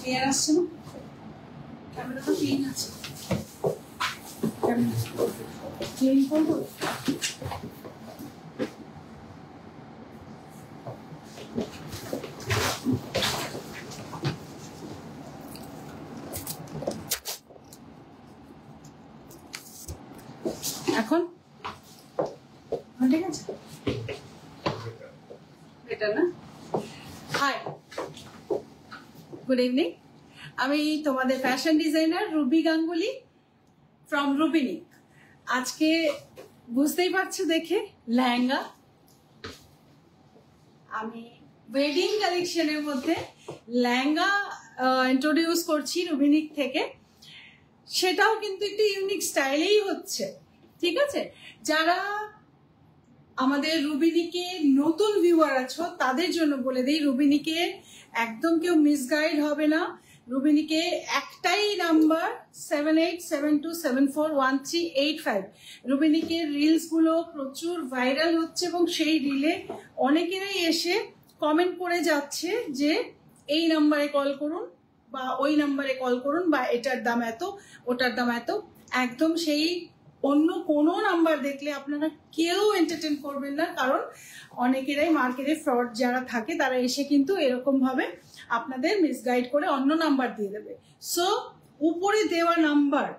Clear আসছে না? Camera তো ক্লিন আছে। ক্লিন করবো। এখন ঠিক আছে, বেটার না? Hi, good evening. আমি তোমাদের fashion designer Ruby Ganguly from Rubinik. আজকে বুঝতেই পারছো দেখে লেহেঙ্গা, আমি ওয়েডিং কালেকশনের মধ্যে লেহেঙ্গা ইন্ট্রোডিউস করছি রুবিনিক থেকে। সেটাও কিন্তু একটু ইউনিক স্টাইলেই হচ্ছে, ঠিক আছে? যারা আমাদের রুবিনিকে নতুন ভিউয়ার আছো তাদের জন্য বলে দিই, রুবিনিকে একদম কেউ মিসগাইড হবে না। রুবিনিকে একটাই নাম্বার 7872741385। রুবিনিকের রিলসগুলো প্রচুর ভাইরাল হচ্ছে এবং সেই রিলে অনেকেরাই এসে কমেন্ট করে যাচ্ছে যে এই নাম্বারে কল করুন বা ওই নাম্বারে কল করুন বা এটার দাম এত, ওটার দাম এত। একদম সেই অন্য কোনো নাম্বার দেখলে আপনারা কেউ এন্টারটেন করবেন না, কারণ অনেকেরাই মার্কেটে ফ্রড যারা থাকে তারা এসে কিন্তু এরকম ভাবে আপনাদের মিসগাইড করে অন্য নাম্বার দিয়ে দেবে। সো উপরে দেওয়া নাম্বার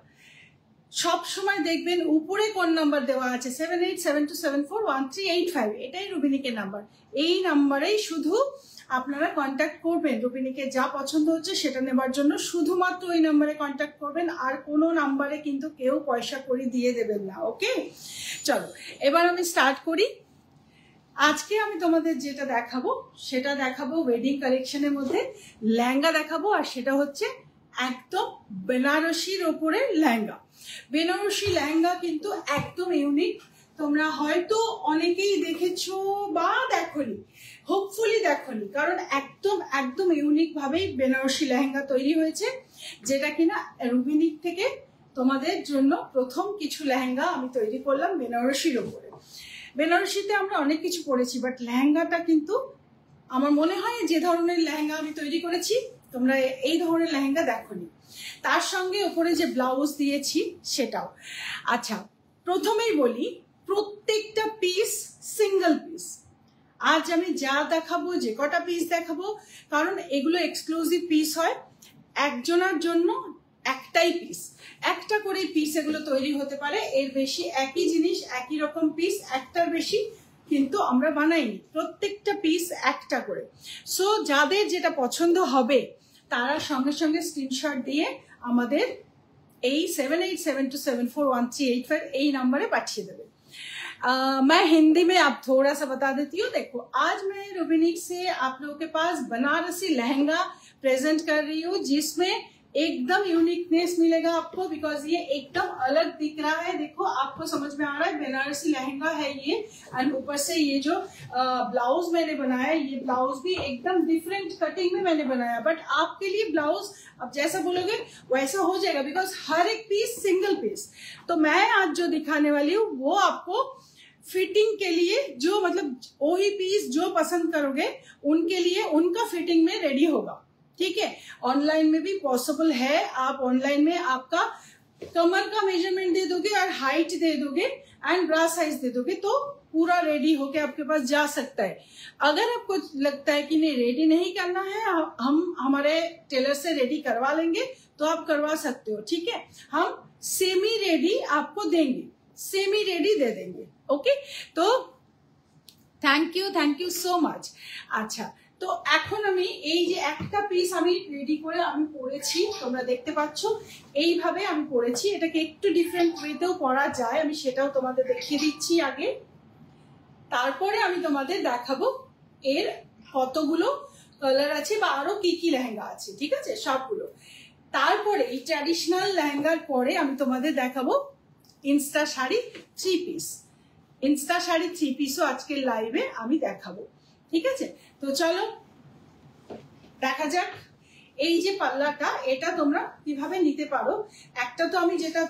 সব সময় দেখবেন উপরে কোন নাম্বার দেওয়া আছে 7872741385, এটাই রুবিনিকের নাম্বার। এই নাম্বারেই শুধু আপনারা কন্ট্যাক্ট করবেন। রুবিনিকে যা পছন্দ হচ্ছে সেটা নেবার জন্য শুধুমাত্র ওই নাম্বারে কন্ট্যাক্ট করবেন, আর কোনো নাম্বারে কিন্তু কেউ পয়সা করে দিয়ে দেবেন না। ওকে, চলো এবার আমি স্টার্ট করি। আজকে আমি তোমাদের যেটা দেখাবো সেটা দেখাবো ওয়েডিং কালেকশনের মধ্যে লেহেঙ্গা দেখাবো, আর সেটা হচ্ছে একদম বেনারসির ওপরে লেহেঙ্গা। বেনারসি লেহেঙ্গা কিন্তু একদম ইউনিক। তোমরা হয়তো অনেকেই দেখেছো বা দেখোনি, হোপফুলি দেখোনি, কারণ একদম একদম ইউনিক ভাবেই বেনারসি লেহেঙ্গা তৈরি হয়েছে, যেটা কিনা রুবিনিক থেকে তোমাদের জন্য প্রথম কিছু লেহেঙ্গা আমি তৈরি করলাম বেনারসির ওপরে। বেনারসিতে আমরা অনেক কিছু করেছি, বাট লেহেঙ্গাটা কিন্তু আমার মনে হয় যে ধরনের লেহেঙ্গা আমি তৈরি করেছি তোমরা এই ধরনের লেহেঙ্গা দেখোনি। তার সঙ্গে ওপরে যে ব্লাউজ দিয়েছি সেটাও। আচ্ছা, প্রথমেই বলি প্রত্যেকটা পিস সিঙ্গেল পিস। আজ আমি যা দেখাবো, যে কটা পিস দেখাবো, কারণ এগুলো এক্সক্লুসিভ পিস হয়, একজনের জন্য একটাই পিস, একটা করে পিস এগুলো তৈরি হতে পারে। এর বেশি একই জিনিস একই রকম পিস একটার বেশি কিন্তু আমরা বানাইনি, প্রত্যেকটা পিস একটা করে। সো যাদের যেটা পছন্দ হবে তারা সঙ্গে সঙ্গে স্ক্রিনশট দিয়ে আমাদের এই 7872741385 এই নাম্বারে পাঠিয়ে দেবে। मैं हिंदी में आप थोड़ा सा बता देती हूँ। देखो, आज मैं रुबिनिक से आप लोगों के पास बनारसी लहंगा प्रेजेंट कर रही हूँ, जिसमें एकदम यूनिकनेस मिलेगा आपको, बिकॉज ये एकदम अलग दिख रहा है। देखो, आपको समझ में आ रहा है बनारसी लहंगा है ये, एंड ऊपर से ये जो ब्लाउज मैंने बनाया, ये ब्लाउज भी एकदम डिफरेंट कटिंग में मैंने बनाया। बट आपके लिए ब्लाउज अब जैसा बोलोगे वैसा हो जाएगा, बिकॉज हर एक पीस सिंगल पीस। तो मैं आज जो दिखाने वाली हूँ वो आपको फिटिंग के लिए, जो मतलब वही पीस जो पसंद करोगे उनके लिए उनका फिटिंग में रेडी होगा, ठीक है? ऑनलाइन में भी पॉसिबल है। आप ऑनलाइन में आपका कमर का मेजरमेंट दे दोगे और हाइट दे दोगे एंड ब्रा साइज दे दोगे तो पूरा रेडी होके आपके पास जा सकता है। अगर आपको लगता है कि नहीं रेडी नहीं करना है, हम हमारे टेलर से रेडी करवा लेंगे, तो आप करवा सकते हो, ठीक है? हम सेमी रेडी आपको देंगे, सेमी रेडी दे देंगे। ओके, तो थैंक यू सो मच। अच्छा, তো এখন আমি এই যে একটা পিস আমি রেডি করে আমি পরেছি, তোমরা দেখতে পাচ্ছ এইভাবে আমি পরেছি। এটাকে একটু ডিফারেন্ট ওয়েতেও পরা যায়, আমি সেটাও তোমাদের দেখিয়ে দিচ্ছি আগে, তারপরে আমি তোমাদের দেখাবো এর কতগুলো কালার আছে বা আরো কি কি লেহেঙ্গা আছে, ঠিক আছে? সবগুলো। তারপরে এই ট্র্যাডিশনাল লেহেঙ্গার পরে আমি তোমাদের দেখাবো Insta sari 3 piece. Insta sari 3 পিসও আজকের লাইভে আমি দেখাবো, ঠিক আছে? তো চলো দেখা যাক। এই যে পাল্লাটা, এটা তোমরা কিভাবে নিতে পারো, একটা তো আমি যেটা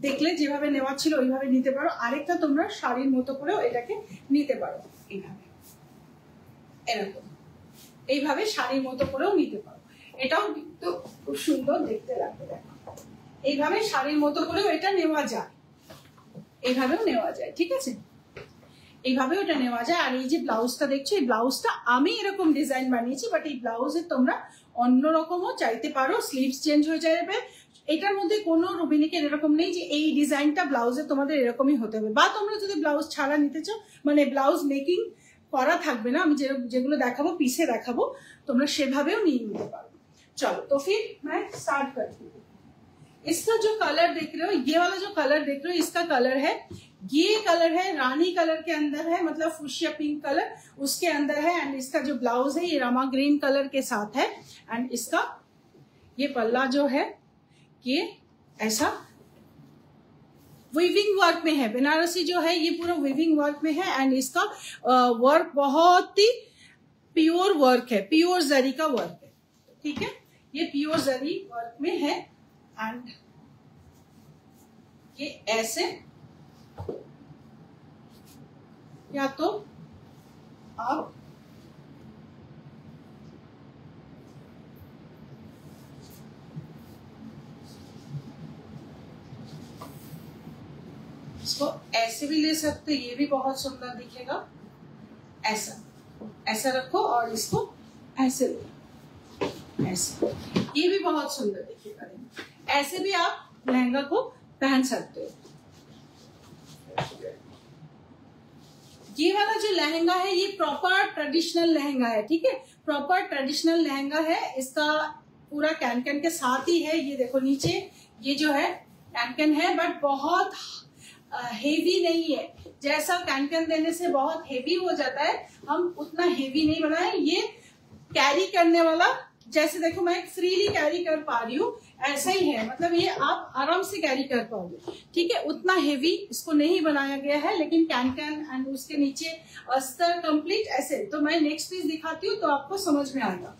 দেখলে যেভাবে নেওয়া ছিল ওইভাবে নিতে পারো, আরেকটা তোমরা শাড়ির মতো করেও এটাকে নিতে পারো, এইভাবে, এরকম এইভাবে শাড়ির মতো করেও নিতে পারো। এটাও কিন্তু খুব সুন্দর দেখতে লাগবে। দেখো এইভাবে শাড়ির মতো করেও এটা নেওয়া যায়, এইভাবেও নেওয়া যায়, ঠিক আছে, এইভাবে ওটা নেওয়া যায়। আর এই যে ব্লাউজটা দেখছো, এই ব্লাউজটা আমি এরকম ডিজাইন বানিয়েছি, বাট এই ব্লাউজে তোমরা অন্যরকমও চাইতে পারো, স্লিভস চেঞ্জ হয়ে যাবে। এটার মধ্যে কোনো রুবিনিকের এরকম নেই যে এই ডিজাইনটা ব্লাউজে তোমাদের এরকমই হতে হবে, বা তোমরা যদি ব্লাউজ ছাড়া নিতে চাও, মানে ব্লাউজ মেকিং করা থাকবে না, আমি যেগুলো দেখাবো পিসে দেখাবো, তোমরা সেভাবেও নিয়ে নিতে পারো। चलो तो फिर मैं स्टार्ट करती हूँ। इसका जो कलर देख रहे हो, ये वाला जो कलर देख रहे हो, इसका कलर है, ये कलर है रानी कलर के अंदर है, मतलब फुशिया पिंक कलर उसके अंदर है। एंड इसका जो ब्लाउज है ये रामा ग्रीन कलर के साथ है। एंड इसका ये पल्ला जो है ये ऐसा वीविंग वर्क में है, बनारसी जो है ये पूरा वीविंग वर्क में है। एंड इसका वर्क बहुत ही प्योर वर्क है, प्योर जरी का वर्क है, ठीक है, ये प्योर जरी वर्क में है। एंड ये ऐसे, या तो आप इसको ऐसे भी ले सकते, ये भी बहुत सुंदर दिखेगा। ऐसा ऐसा रखो और इसको ऐसे लो, ऐसे, ये भी बहुत सुंदर दिखेगा। ऐसे भी आप लहंगा को पहन सकते हो। ये वाला जो लहंगा है ये प्रॉपर ट्रेडिशनल लहंगा है, ठीक है, प्रॉपर ट्रेडिशनल लहंगा है। इसका पूरा कैन के साथ ही है। ये देखो नीचे ये जो है कैन है, बट बहुत हेवी नहीं है। जैसा कैन देने से बहुत हेवी हो जाता है, हम उतना हेवी नहीं बनाए। ये कैरी करने वाला, जैसे देखो मैं फ्रीली कैरी कर पा रही हूँ, ऐसा ही है, मतलब ये आप आराम से कैरी कर पाओगे, ठीक है, उतना हेवी इसको नहीं बनाया गया है। लेकिन कैन एंड उसके नीचे अस्तर कंप्लीट ऐसे। तो मैं नेक्स्ट पीस दिखाती हूँ तो आपको समझ में आएगा।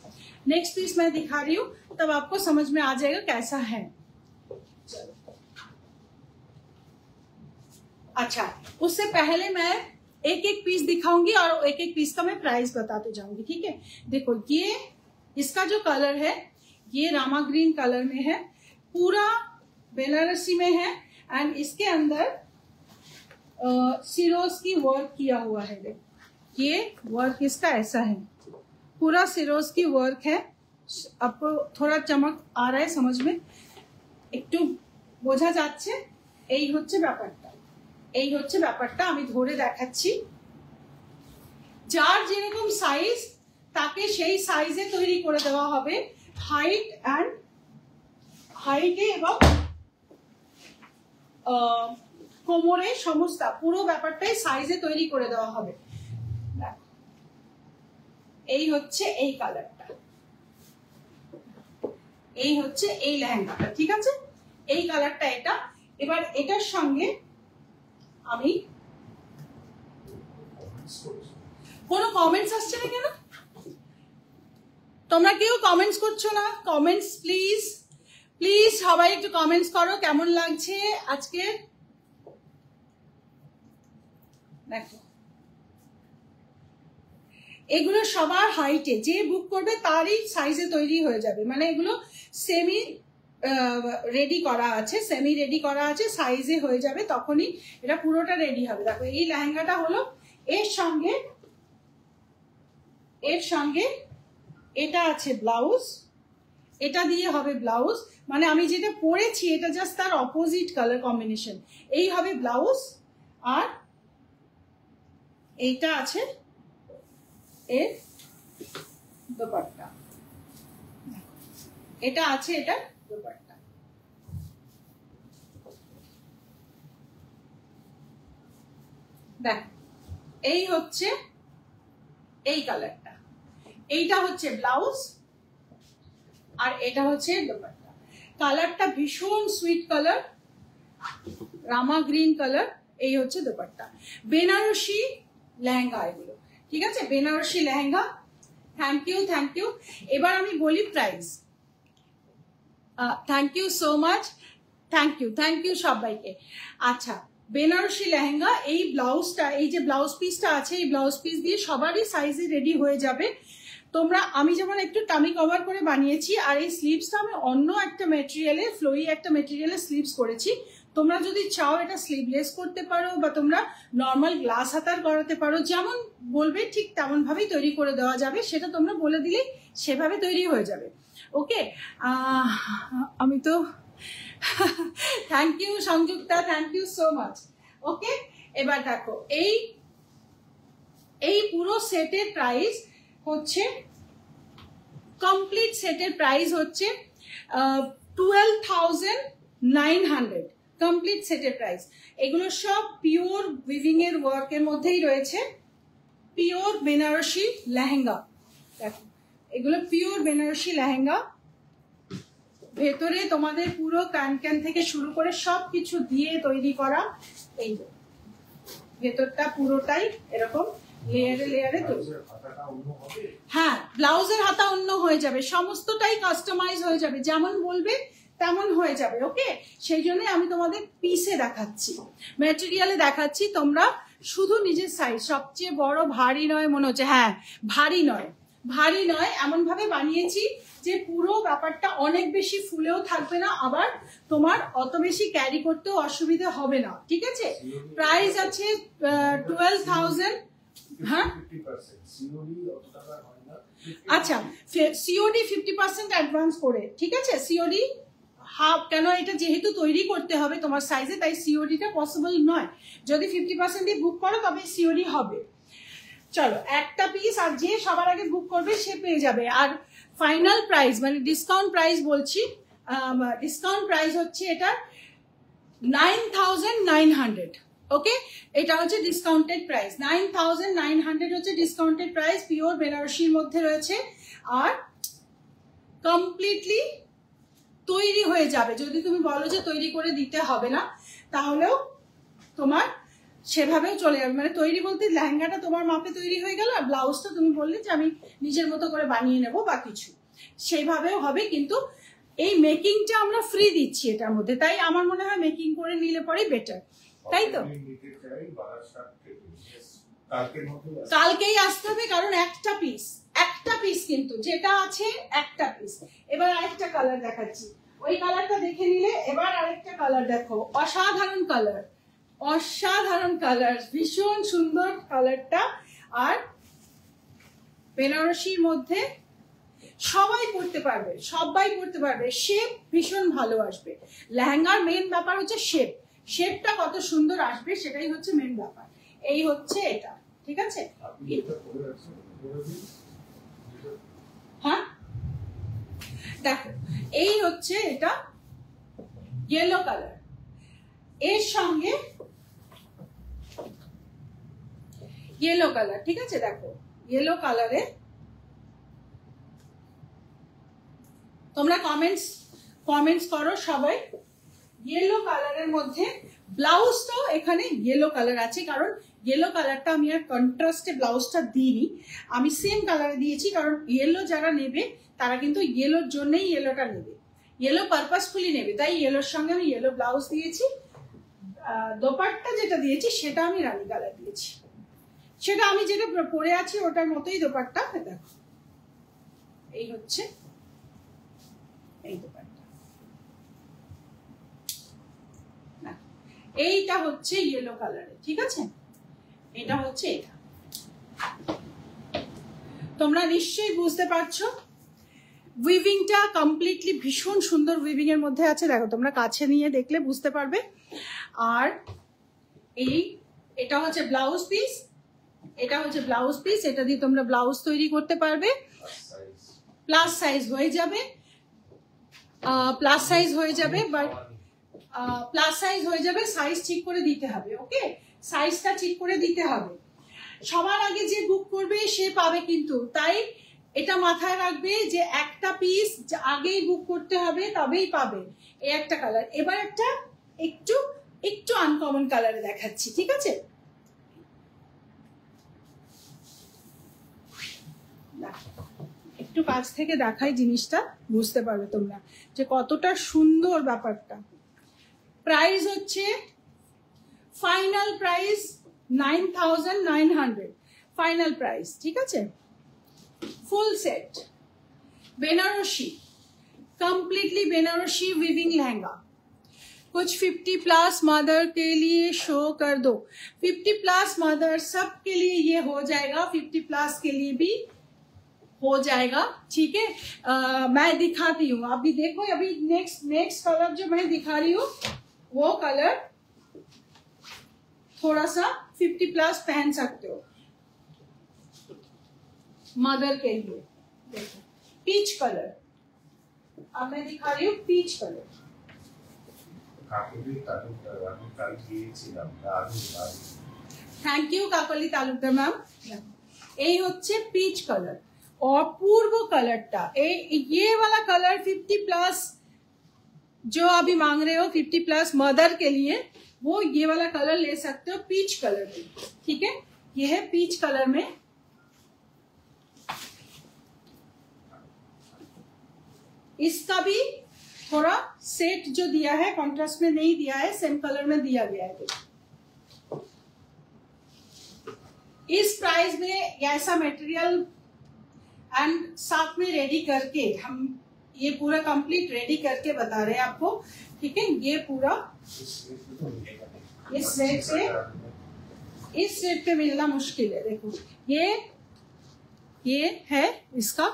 नेक्स्ट पीस मैं दिखा रही हूँ तब आपको समझ में आ जाएगा कैसा है। चलो अच्छा, उससे पहले मैं एक एक पीस दिखाऊंगी और एक एक पीस का मैं प्राइस बताते जाऊंगी, ठीक है। देखो ये इसका जो कलर है ये रामा ग्रीन कलर में है, पूरा बेनारसी में है। एंड इसके अंदर सिरोज की वर्क किया हुआ है। देखो ये वर्क इसका ऐसा है, पूरा सिरोज की वर्क है। आपको थोड़ा चमक आ रहा है समझ में, একটু বোঝা যাচ্ছে। এই হচ্ছে ব্যাপারটা, এই হচ্ছে ব্যাপারটা, আমি ধরে দেখাচ্ছি। যার যেরকম সাইজ তাকে সেই সাইজে তৈরি করে দেওয়া হবে, হাইটে এবং কোমরে সমস্ত পুরো ব্যাপারটাই সাইজে তৈরি করে দেওয়া হবে। এই হচ্ছে এই কালারটা, এই হচ্ছে এই লেহেঙ্গাটা, ঠিক আছে, এই কালারটা এটা। এবার এটার সঙ্গে আমি কোনো কমেন্টস আসছে না কেন? তোমরা কেউ কমেন্টস করছো না? কমেন্টস প্লিজ প্লিজ, সবাই একটু কমেন্টস করো কেমন লাগছে আজকে। দেখো এগুলো সবার হাইটে, যে বুক করবে তারই সাইজে তৈরি হয়ে যাবে, মানে এগুলো সেমি রেডি করা আছে, সেমি রেডি করা আছে, সাইজে হয়ে যাবে, তখনই এটা পুরোটা রেডি হবে। দেখো এই লেহেঙ্গাটা হলো, এর সঙ্গে এটা আছে ব্লাউজ, এটা দিয়ে হবে ব্লাউজ, মানে আমি যেটা পরেছি এটা জাস্ট তার অপোজিট কালার কম্বিনেশন। এই হবে ব্লাউজ, আর এইটা আছে এর দোপাট্টা, এটা আছে এটা দোপাট্টা। দেখ এই হচ্ছে এই কালারটা, এইটা হচ্ছে ব্লাউজ আর এটা হচ্ছে দোপাট্টা। কালারটা ভীষণ sweet colour, rama green colour. এই হচ্ছে দোপাট্টা। বেনারসি লেহেঙ্গা এগুলো, ঠিক আছে, Banarasi lehenga. Thank you thank you. এবার আমি বলি price. Thank you so much, thank you সবাইকে। আচ্ছা, বেনারসি লেহেঙ্গা, এই ব্লাউজটা, এই যে ব্লাউজ পিসটা আছে, এই ব্লাউজ পিস দিয়ে সবারই সাইজে রেডি হয়ে যাবে। তোমরা, আমি যেমন একটু টামি কভার করে বানিয়েছি, আর এই স্লিভসটা আমি অন্য একটা মেটেরিয়ালে, ফ্লোই একটা মেটেরিয়ালে স্লিভস করেছি। তোমরা যদি চাও এটা স্লিভলেস করতে পারো, বা তোমরা নর্মাল গ্লাস হাতার করাতে পারো, যেমন বলবে ঠিক তেমন ভাবেই তৈরি করে দেওয়া যাবে। সেটা তোমরা বলে দিলে সেভাবে তৈরি হয়ে যাবে। ওকে, আমি তো thank you Sanjukta, thank you so much. Okay, এবার দেখো এই পুরো সেটের প্রাইস হচ্ছে, কমপ্লিট সেটের প্রাইস হচ্ছে 12,900 কমপ্লিট সেটের প্রাইস। এগুলো সব পিওর উইভিং এর ওয়ার্কের মধ্যেই রয়েছে, পিওর বেনারসি লেহেঙ্গা। দেখো এগুলো পিওর বেনারসি লেহেঙ্গা, ভেতরে তোমাদের পুরো ক্যান থেকে শুরু করে সবকিছু দিয়ে তৈরি করা। এই ভেতরটা পুরোটাই এরকম লেয়ারে লেয়ারে তৈরি। হ্যাঁ, ব্লাউজের হাতা অন্য হয়ে যাবে, সমস্তটাই কাস্টমাইজ হয়ে যাবে, যেমন বলবে তেমন হয়ে যাবে। ওকে, সেই জন্য আমি তোমাদের পিসে দেখাচ্ছি, ম্যাটেরিয়ালে দেখাচ্ছি। তোমরা শুধু নিজের সাইজ, সবচেয়ে বড় ভারী নয় মনে হচ্ছে, হ্যাঁ ভারী নয়, ভারী নয়, এমন ভাবে বানিয়েছি যে পুরো ব্যাপারটা অনেক বেশি ফুলেও থাকবে না, আবার তোমার অত বেশি ক্যারি করতেও অসুবিধা হবে না। ঠিক আছে, প্রাইস আছে 12,000। হ্যাঁ আচ্ছা, সিওডি 50% অ্যাডভান্স করে, ঠিক আছে, সিওডি হাফ, কেন এটা যেহেতু তৈরি করতে হবে তোমার সাইজে, তাই সিওডিটা পসিবল নয়। যদি 50% বুক করো তবে সিওডি হবে। চলো, একটা পিস, আর যে সবার আগে বুক করবে সে পেয়ে যাবে। আর ফাইনাল প্রাইস মানে ডিসকাউন্ট প্রাইস বলছি, ডিসকাউন্ট প্রাইস হচ্ছে এটা 9,900। ওকে, এটা হচ্ছে ডিসকাউন্টেড প্রাইস, 9,900 হচ্ছে ডিসকাউন্টেড প্রাইস, পিওর বেনারসির মধ্যে রয়েছে। আর কমপ্লিটলি তৈরি হয়ে যাবে। যদি তুমি বলো যে তৈরি করে দিতে হবে না, তাহলেও তোমার সেভাবেও চলে যাবে। মানে তৈরি বলতে লেহেঙ্গাটা তোমার মাপে তৈরি হয়ে গেল, আর ব্লাউজটা তুমি বললে যে আমি নিজের মতো করে বানিয়ে নেবো বা কিছু, সেইভাবেও হবে। কিন্তু এই মেকিংটা আমরা ফ্রি দিচ্ছি এটার মধ্যে, তাই আমার মনে হয় মেকিং করে নিলে পরে বেটার, তাই তো? কালকেই আসতে হবে, কারণ একটা পিস কিন্তু যেটা আছে একটা পিস। এবার আরেকটা কালার দেখাচ্ছি, ওই কালারটা দেখে নিলে এবার আরেকটা কালার দেখো, অসাধারণ কালার, অসাধারণ কালার, ভীষণ সুন্দর কালারটা। আর বেনারসির মধ্যে সবাই পড়তে পারবে, সবাই পড়তে পারবে, শেপ ভীষণ ভালো আসবে। লেহেঙ্গার মেন ব্যাপার হচ্ছে শেপটা কত সুন্দর আসবে, সেটাই হচ্ছে মেন ব্যাপার। এই হচ্ছে এটা, ঠিক আছে? হ্যাঁ দেখো, এই হচ্ছে এটা ইয়েলো কালার, এর সঙ্গে ইয়েলো কালার, ঠিক আছে? দেখো ইয়েলো কালারে তোমরা কমেন্টস করো সবাই। ইয়েলো কালারের মধ্যে ব্লাউজটাও এখানে ইয়েলো কালার আছে, কারণ ইয়েলো কালারটা আমি আর কন্ট্রাস্টে ব্লাউজটা দিইনি, আমি সেম কালারে দিয়েছি, কারণ ইয়েলো যারা নেবে তারা কিন্তু ইয়েলোর জন্যই ইয়েলোটা নেবে, ইয়েলো পারপাসফুলি নেবে, তাই ইয়েলোর সঙ্গে আমি ইয়েলো ব্লাউজ দিয়েছি। দোপাট্টা যেটা দিয়েছি সেটা আমি রানী কালার দিয়েছি, সেটা আমি যেটা পরে আছি ওটার মতোই দোপাট্টা। দেখো এই হচ্ছে এই দোপাট্টা, এইটা হচ্ছে ইয়েলো কালারের, ঠিক আছে? এটা হচ্ছে এটা। তোমরা নিশ্চয়ই বুঝতে পারছো উইভিংটা কমপ্লিটলি ভীষণ সুন্দর উইভিং এর মধ্যে আছে। দেখো তোমরা কাছে নিয়ে দেখলে বুঝতে পারবে। আর এটা হচ্ছে ব্লাউজ পিস, এটা হচ্ছে ব্লাউজ পিস, এটা দিয়ে তোমরা ব্লাউজ তৈরি করতে পারবে, প্লাস সাইজ হয়ে যাবে, প্লাস সাইজ হয়ে যাবে, বাট প্লাস সাইজ হয়ে যাবে, সাইজ ঠিক করে দিতে হবে। ওকে, সাইজটা ঠিক করে দিতে হবে। সবার আগে যে বুক করবে সে পাবে, কিন্তু তাই এটা মাথায় রাখবে যে একটা পিস আগেই বুক করতে হবে, তবেই পাবে। এই একটা কালার। এবার একটা একটু আনকমন কালারে দেখাচ্ছি, ঠিক আছে? একটু কাছ থেকে দেখাই, জিনিসটা বুঝতে পারবে তোমরা যে কতটা সুন্দর ব্যাপারটা। প্রাইস হচ্ছে ফাইনাল প্রাইস 9,900 ফাইনাল প্রাইস, ঠিক আছে? Full set Banarasi, completely Banarasi weaving lehenga. कुछ 50 प्लस मदर के लिए शो कर दो। 50 प्लस मदर सब के लिए ये हो जाएगा, 50 प्लस के लिए भी हो जाएगा, ठीक है। मैं दिखाती हूँ, अभी देखो, अभी नेक्स्ट कलर जो मैं दिखा रही हूँ वो कलर थोड़ा सा 50 प्लस पहन सकते हो मदर के लिए। देखो पीच कलर, अब मैं दिखा रही हूँ peach colour. Thank you Kakali Talukdar ma'am. এই হচ্ছে পিচ কালার। অপূর্ব কালারটা, ये वाला कलर 50 प्लस जो अभी मांग रहे हो 50 प्लस मदर के लिए, वो ये वाला कलर ले सकते हो, पीच कलर में, ठीक है। ये है पीच कलर में। इसका भी थोड़ा सेट जो दिया है कॉन्ट्रास्ट में नहीं दिया है, सेम कलर में दिया गया है। इस प्राइस में ऐसा मटेरियल एंड साथ में रेडी करके हम ये पूरा कंप्लीट रेडी करके बता रहे हैं आपको, ठीक है। ये पूरा इस रेट पे मिलना मुश्किल है। देखो ये है इसका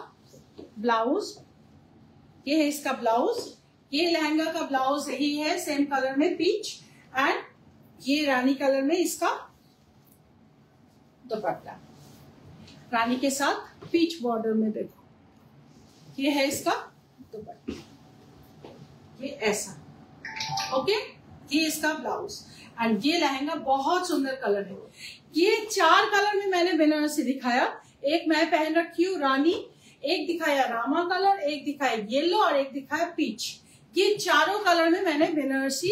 ब्लाउज, ये है इसका ब्लाउज, ये लहंगा का ब्लाउज यही है सेम कलर में पीच, एंड ये रानी कलर में इसका दुपट्टा, रानी के साथ पीच बॉर्डर में। देखो ये है इसका दुपट्टा, ये ऐसा, ओके। ये इसका ब्लाउज एंड ये लहंगा बहुत सुंदर कलर है। ये 4 कलर में मैंने बनारसी दिखाया, एक मैं पहन रखी हूँ रानी, एक दिखाया रामा कलर, एक दिखाया येलो और एक दिखाया पीच। ये चारों कलर में मैंने बनारसी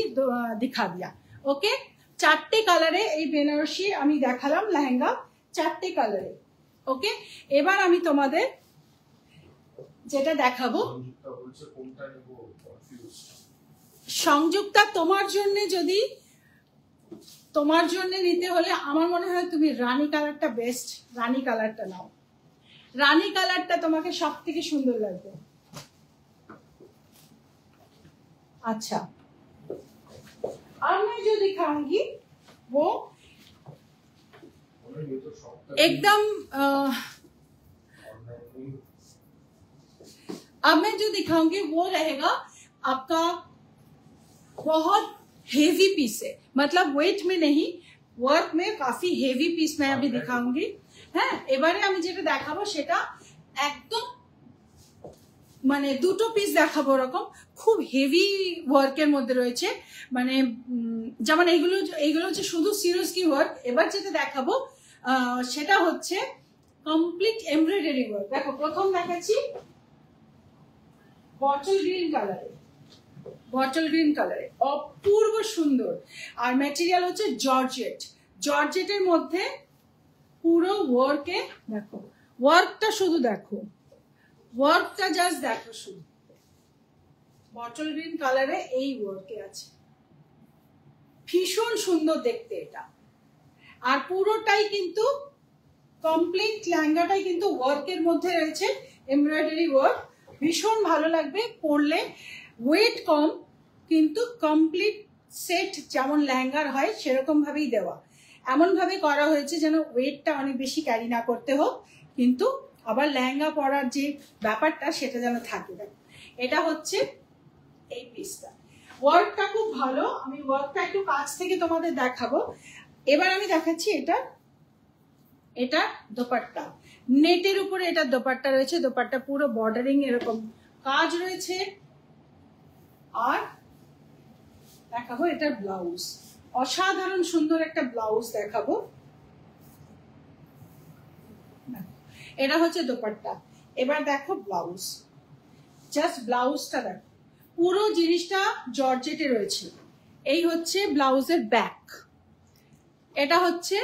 दिखा दिया, ओके। 4টে কালারে এই বেনারসি আমি দেখালাম লেহেঙ্গা, 4টে কালারে, ওকে। এবার আমি তোমাদের যেটা দেখাবো সংযুক্তা, তোমার জন্য নিতে হলে আমার মনে হয় তুমি রানী কালারটা বেস্ট, রানী কালারটা নাও। রানী কালারটা তোমাকে সব থেকে সুন্দর লাগবে। अच्छा, अब मैं जो दिखाऊंगी वो एकदम अब मैं जो दिखाऊंगी वो रहेगा आपका बहुत हेवी पीस है, मतलब वेट में नहीं, वर्क में काफी हेवी पीस मैं अभी दिखाऊंगी। হ্যাঁ, এবারে আমি যেটা দেখাবো সেটা একদম মানে দুটো পিস দেখাবো, ওরকম খুব হেভি ওয়ার্কের মধ্যে রয়েছে, মানে যেমন এইগুলো হচ্ছে শুধু সিরোস্কি ওয়ার্ক। এবার যেটা দেখাবো সেটা হচ্ছে কমপ্লিট এমব্রয়ডারি ওয়ার্ক। দেখো প্রথম দেখাচ্ছি বটল গ্রিন কালারে, অপূর্ব সুন্দর, আর ম্যাটেরিয়াল হচ্ছে জর্জেটের মধ্যে পুরো ওয়ার্কে। দেখো ওয়ার্কটা শুধু দেখো, ওয়ার্কটা জাস্ট দেখো, শুধু বটল গ্রিন কালারে এই ওয়ার্কে আছে, ভীষণ সুন্দর দেখতে এটা। আর পুরোটাই কিন্তু কমপ্লিট লেহেঙ্গাটাই কিন্তু ওয়ার্কের মধ্যে রয়েছে, এমব্রয়ডারি ওয়ার্ক, ভীষণ ভালো লাগবে পরলে। ওয়েট কম, কিন্তু কমপ্লিট সেট যেমন লেহেঙ্গার হয় সেরকম ভাবেই দেওয়া, এমন ভাবে করা হয়েছে যেন ওয়েটটা অনেক বেশি ক্যারি না করতে হোক, কিন্তু আবার লেহেঙ্গা পরার যে ব্যাপারটা সেটা যেন থাকে। এটা হচ্ছে এই পিসটা, ওয়ার্কটা খুব ভালো। আমি ওয়ার্কটা একটু কাছ থেকে তোমাদের দেখাবো। এবার আমি দেখাচ্ছি এটা দোপাট্টা, নেটের উপরে এটা দোপাট্টা রয়েছে, দোপাট্টা পুরো বর্ডারিং এরকম কাজ রয়েছে। আর দেখাবো এটার ব্লাউজ, অসাধারণ সুন্দর একটা ব্লাউজ দেখাবো। এটা হচ্ছে দোপাট্টা। এবার দেখো ব্লাউজ, জাস্ট ব্লাউজটা দেখো, পুরো জিনিসটা জর্জেটে রয়েছে। এই হচ্ছে ব্লাউজের ব্যাক, এটা হচ্ছে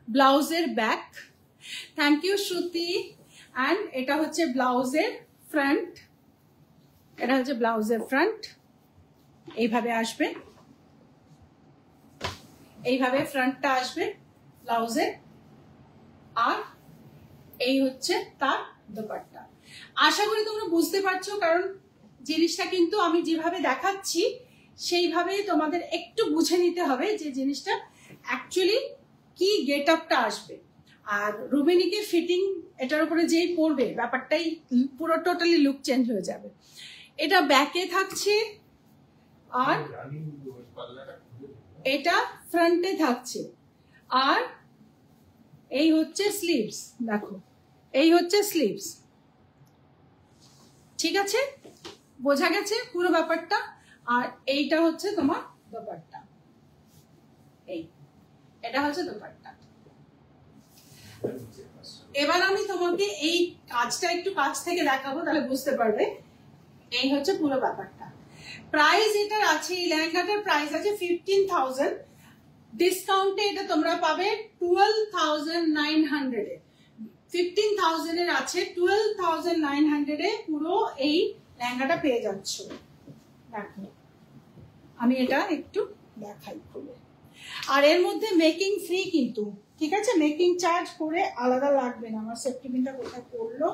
ব্লাউজের back. Thank you Shruti. And এটা হচ্ছে ব্লাউজের ফ্রন্ট, এটা হচ্ছে ব্লাউজের ফ্রন্ট, এইভাবে আসবে, এইভাবে ফ্রন্টটা আসবে ব্লাউজের। আর এই হচ্ছে তার দোপাট্টা। আশা করি তোমরা বুঝতে পারছো, কারণ জিনিসটা কিন্তু আমি যেভাবে দেখাচ্ছি সেইভাবেই তোমাদের একটু বুঝে নিতে হবে যে জিনিসটা অ্যাকচুয়ালি কি গেট আপটা আসবে। আর রুবিনিকের ফিটিং এটার উপরে যেই পড়বে ব্যাপারটাই পুরো টোটালি লুক চেঞ্জ হয়ে যাবে। এটা ব্যাকে থাকছে আর এটা ফ্রন্টে থাকছে, আর এই হচ্ছে স্লিভস। দেখো এই হচ্ছে স্লিভস, ঠিক আছে, বোঝা গেছে পুরো ব্যাপারটা। আর এইটা হচ্ছে তোমার দোপাট্টা, এটা হচ্ছে দোপাট্টা। এবার আমি তোমাকে এই কাজটা একটু কাছ থেকে দেখাবো, তাহলে বুঝতে পারবে। এই হচ্ছে পুরো ব্যাপারটা। প্রাইস এটার আছে, এই লেহেঙ্গাটার প্রাইস আছে 15,000, ডিসকাউন্টে এটা তোমরা পাবে 12,900 এ। 15,000 এর আছে, 12,900 এ পুরো এই লেহেঙ্গাটা পেয়ে যাচ্ছ। দেখো আমি এটা একটু দেখাই খুলে। আর এর মধ্যে মেকিং ফ্রি কিন্তু, ঠিক আছে, মেকিং চার্জ করে আলাদা লাগবে না। আমার সেফটি পিনটা কোথায় পড়লো,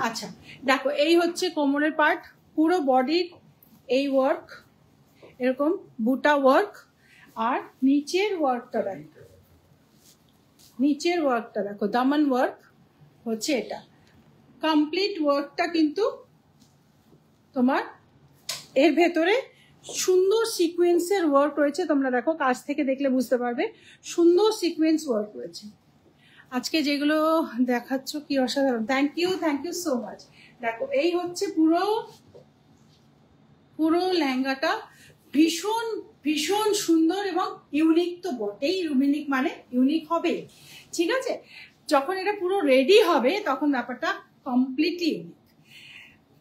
আচ্ছা দেখো এই হচ্ছে কোমরের পার্ট, পুরো বডির এই ওয়ার্ক, এরকম বুটা ওয়ার্ক। আর নিচের ওয়ার্কটা দেখো, নিচের ওয়ার্কটা দেখো, দামন ওয়ার্ক হচ্ছে এটা। কমপ্লিট ওয়ার্কটা কিন্তু তোমার এর ভেতরে সুন্দর সিকোয়েন্সের ওয়ার্ক রয়েছে। তোমরা দেখো কাছ থেকে দেখলে বুঝতে পারবে, সুন্দর সিকোয়েন্স ওয়ার্ক রয়েছে। আজকে যেগুলো দেখাচ্ছ কি অসাধারণ, থ্যাংক ইউ সো মাচ। দেখো এই হচ্ছে পুরো পুরো লেহেঙ্গাটা, ভীষণ ভীষণ সুন্দর এবং ইউনিক তো বটেই। রুবিনিক মানে ইউনিক হবে, ঠিক আছে। যখন এটা পুরো রেডি হবে তখন ব্যাপারটা কমপ্লিটলি ইউনিক।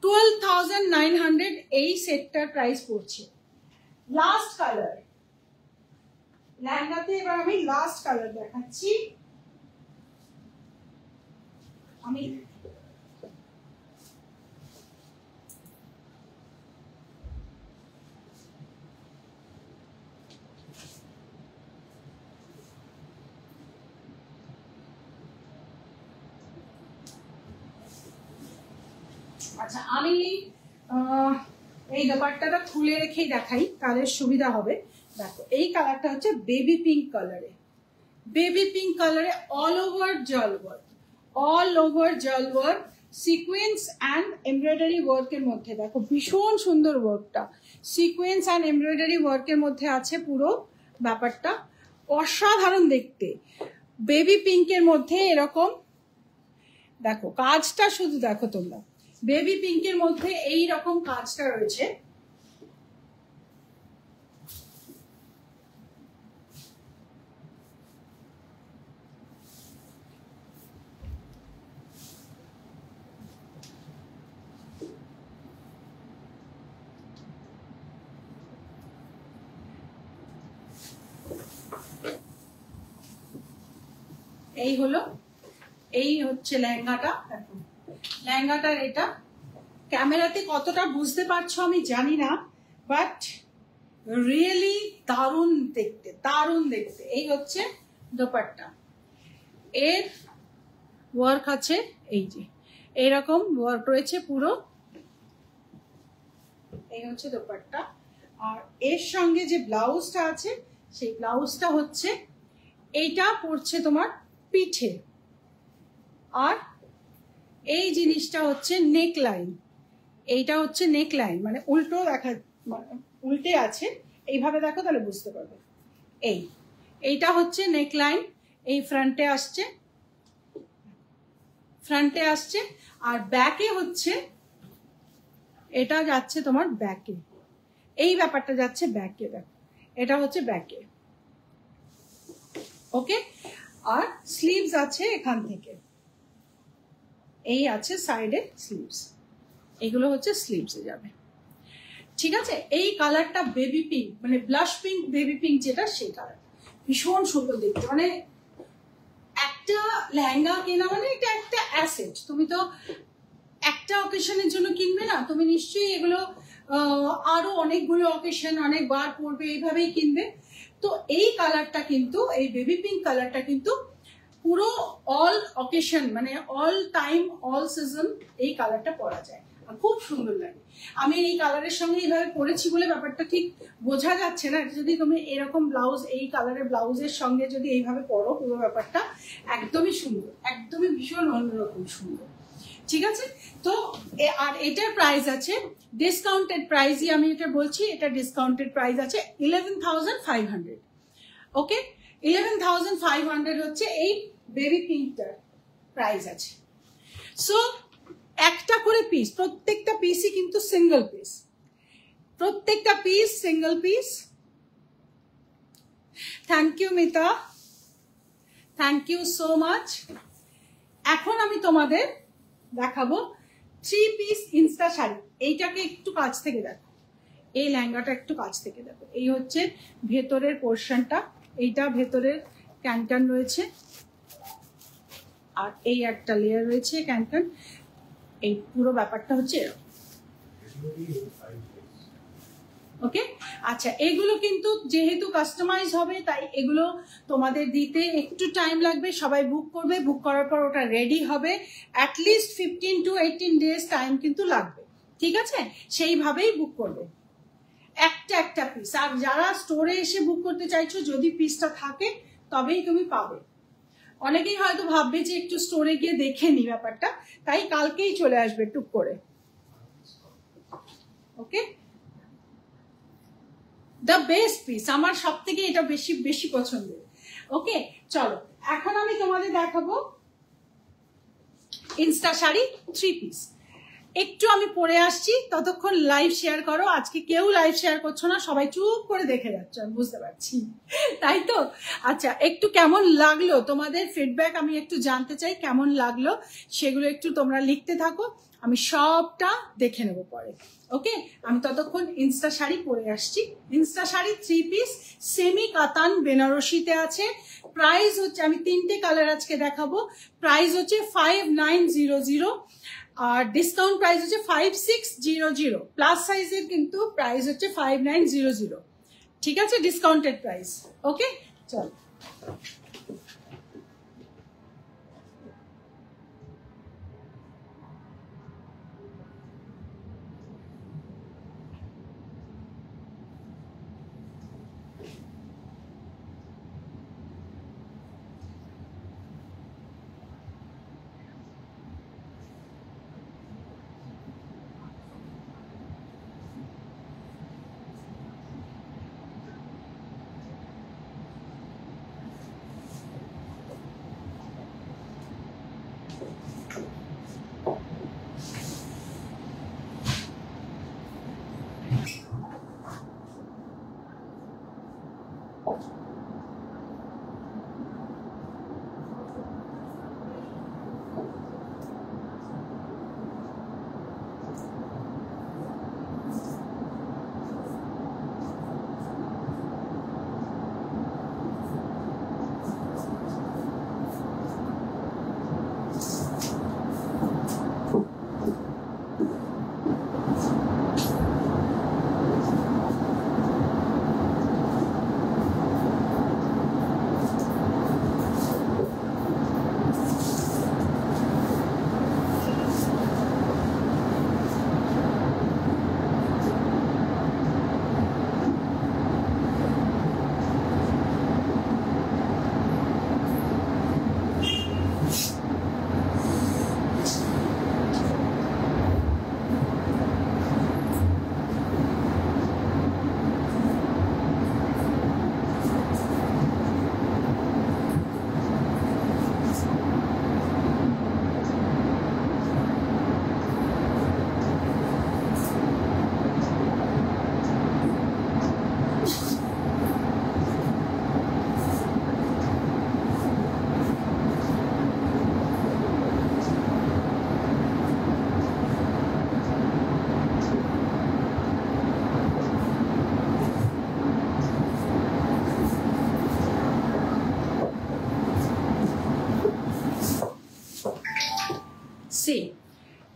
12,900 এই সেটটার প্রাইস পড়ছে। লাস্ট কালার লেহেঙ্গাতে, এবার আমি লাস্ট কালার দেখাচ্ছি। আমি আচ্ছা আমি এই দোপাট্টাটা খুলে রেখেই দেখাই, তাহলে সুবিধা হবে। দেখো এই কালারটা হচ্ছে বেবি পিঙ্ক কালারে, বেবি পিঙ্ক কালারে অল ওভার জল ওয়ার্ক, অল ওভার জল ওয়ার্ক, সিকোয়েন্স অ্যান্ড এমব্রয়ডারি ওয়ার্কের মধ্যে। দেখো ভীষণ সুন্দর ওয়ার্কটা, সিকোয়েন্স অ্যান্ড এমব্রয়ডারি ওয়ার্কের মধ্যে আছে পুরো ব্যাপারটা, অসাধারণ দেখতে। বেবি পিঙ্কের মধ্যে এরকম দেখো কাজটা, শুধু দেখো তোমরা, বেবি পিঙ্কের মধ্যে এই রকম কাজটা রয়েছে। এই হলো, এই হচ্ছে লেহেঙ্গাটা। দেখো লেহেঙ্গাটার এটা ক্যামেরাতে কতটা বুঝতে পারছো আমি জানি না, বাট রিয়েলি দারুণ দেখতে, দারুণ দেখতে। এই হচ্ছে দোপাট্টা, এর ওয়ার্ক আছে, এই যে এইরকম ওয়ার্ক রয়েছে পুরো। এই হচ্ছে দোপাট্টা। আর এর সঙ্গে যে ব্লাউজটা আছে সেই ব্লাউজটা হচ্ছে, এইটা পড়ছে তোমার পিঠে, আর এই জিনিসটা হচ্ছে নেক লাইন, এইটা হচ্ছে নেক লাইন, মানে উল্টো দেখা, উল্টে আছে, এইভাবে দেখো তাহলে বুঝতে পারবে। এইটা হচ্ছে নেক লাইন, এই ফ্রন্টে আসছে, ফ্রন্টে আসছে। আর ব্যাকে হচ্ছে, এটা যাচ্ছে তোমার ব্যাকে, এই ব্যাপারটা যাচ্ছে ব্যাকে। দেখো এটা হচ্ছে ব্যাকে, ওকে। আর স্লিভস আছে এখান থেকে, এই আছে সাইডে স্লিভস, এগুলো হচ্ছে স্লিভসে যাবে, ঠিক আছে। এই কালারটা বেবি পিঙ্ক, মানে ব্লাশ পিঙ্ক বেবি পিঙ্ক যেটা, সেই কালার ভীষণ সুন্দর দেখতে। মানে একটা লেহেঙ্গা কেনা মানে এটা একটা অ্যাসেট। তুমি তো একটা অকেশনের জন্য কিনবে না, তুমি নিশ্চয়ই এগুলো আরো অনেকগুলো অকেশন অনেকবার পরবে, এইভাবেই কিনবে। তো এই কালারটা কিন্তু, এই বেবি পিঙ্ক কালারটা কিন্তু পুরো অল অকেশন, মানে অল টাইম অল সিজন এই কালারটা পরা যায়, খুব সুন্দর লাগে। আমি এই কালারের সঙ্গে এইভাবে পরেছি বলে ব্যাপারটা ঠিক বোঝা যাচ্ছে না। যদি তুমি এরকম ব্লাউজ, এই কালারের ব্লাউজের সঙ্গে যদি এইভাবে পরো, পুরো ব্যাপারটা একদমই সুন্দর, একদমই ভীষণ অন্যরকম সুন্দর। ঠিক আছে, তো আর এটার প্রাইস আছে ডিসকাউন্টেড প্রাইসই আমি এটা বলছি, এটা ডিসকাউন্টেড প্রাইস আছে 11,500। ওকে, 11,500 হচ্ছে এই বেবি পিঙ্কটার প্রাইস আছে। সো একটা করে পিস, প্রত্যেকটা পিসই কিন্তু সিঙ্গেল পিস, প্রত্যেকটা piece single piece. Thank you Mita, thank you so much. এখন আমি তোমাদের দেখাবো 3 পিস ইনস্টা শাড়ি। এইটাকে একটু কাছ থেকে দেখো, এই লেহেঙ্গাটা একটু কাছ থেকে দেখো। এই হচ্ছে ভেতরের পোর্শনটা, এইটা ভেতরের ক্যানক্যান রয়েছে, আর এই একটা লেয়ার রয়েছে ক্যানক্যান। এই পুরো ব্যাপারটা হচ্ছে এরকম। ওকে, আচ্ছা, এগুলো কিন্তু যেহেতু কাস্টমাইজ হবে, তাই এগুলো তোমাদের দিতে একটু টাইম লাগবে। সবাই বুক করবে, বুক করার পর ওটা রেডি হবে, অ্যাটলিস্ট 15 to 18 ডেজ টাইম কিন্তু লাগবে। ঠিক আছে, সেইভাবেই বুক করবে একটা একটা পিস। আর যারা স্টোরে এসে বুক করতে চাইছো, যদি পিসটা থাকে তবেই তুমি পাবে। অনেকেই হয়তো ভাববে যে একটু স্টোরে গিয়ে দেখে নি ব্যাপারটা, তাই কালকেই চলে আসবে টুক করে। ওকে, দ্য বেস্ট পিস, আমার সব থেকে এটা বেশি বেশি পছন্দের। ওকে, চলো এখন আমি তোমাদের দেখাবো ইনস্টা শাড়ি 3 পিস। একটু আমি পরে আসছি, ততক্ষণ লাইভ শেয়ার করো। আজকে কেউ লাইভ শেয়ার করছো না, সবাই চুপ করে দেখে যাচ্ছ, আমি বুঝতে পারছি, তাই তো? আচ্ছা, একটু কেমন লাগলো তোমাদের ফিডব্যাক আমি একটু জানতে চাই, কেমন লাগলো সেগুলো একটু তোমরা লিখতে থাকো, আমি সবটা দেখে নেবো পরে। ওকে, আমি ততক্ষণ ইনস্টা শাড়ি পরে আসছি। ইনস্টা শাড়ি 3 পিস সেমি কাতান বেনারসিতে আছে। প্রাইস হচ্ছে, আমি 3টে কালার আজকে দেখাবো। প্রাইস হচ্ছে 5900, আর ডিসকাউন্ট প্রাইস হচ্ছে 5600। প্লাস সাইজের কিন্তু প্রাইস হচ্ছে 5900। ঠিক আছে, ডিসকাউন্টেড প্রাইস। ওকে, চল।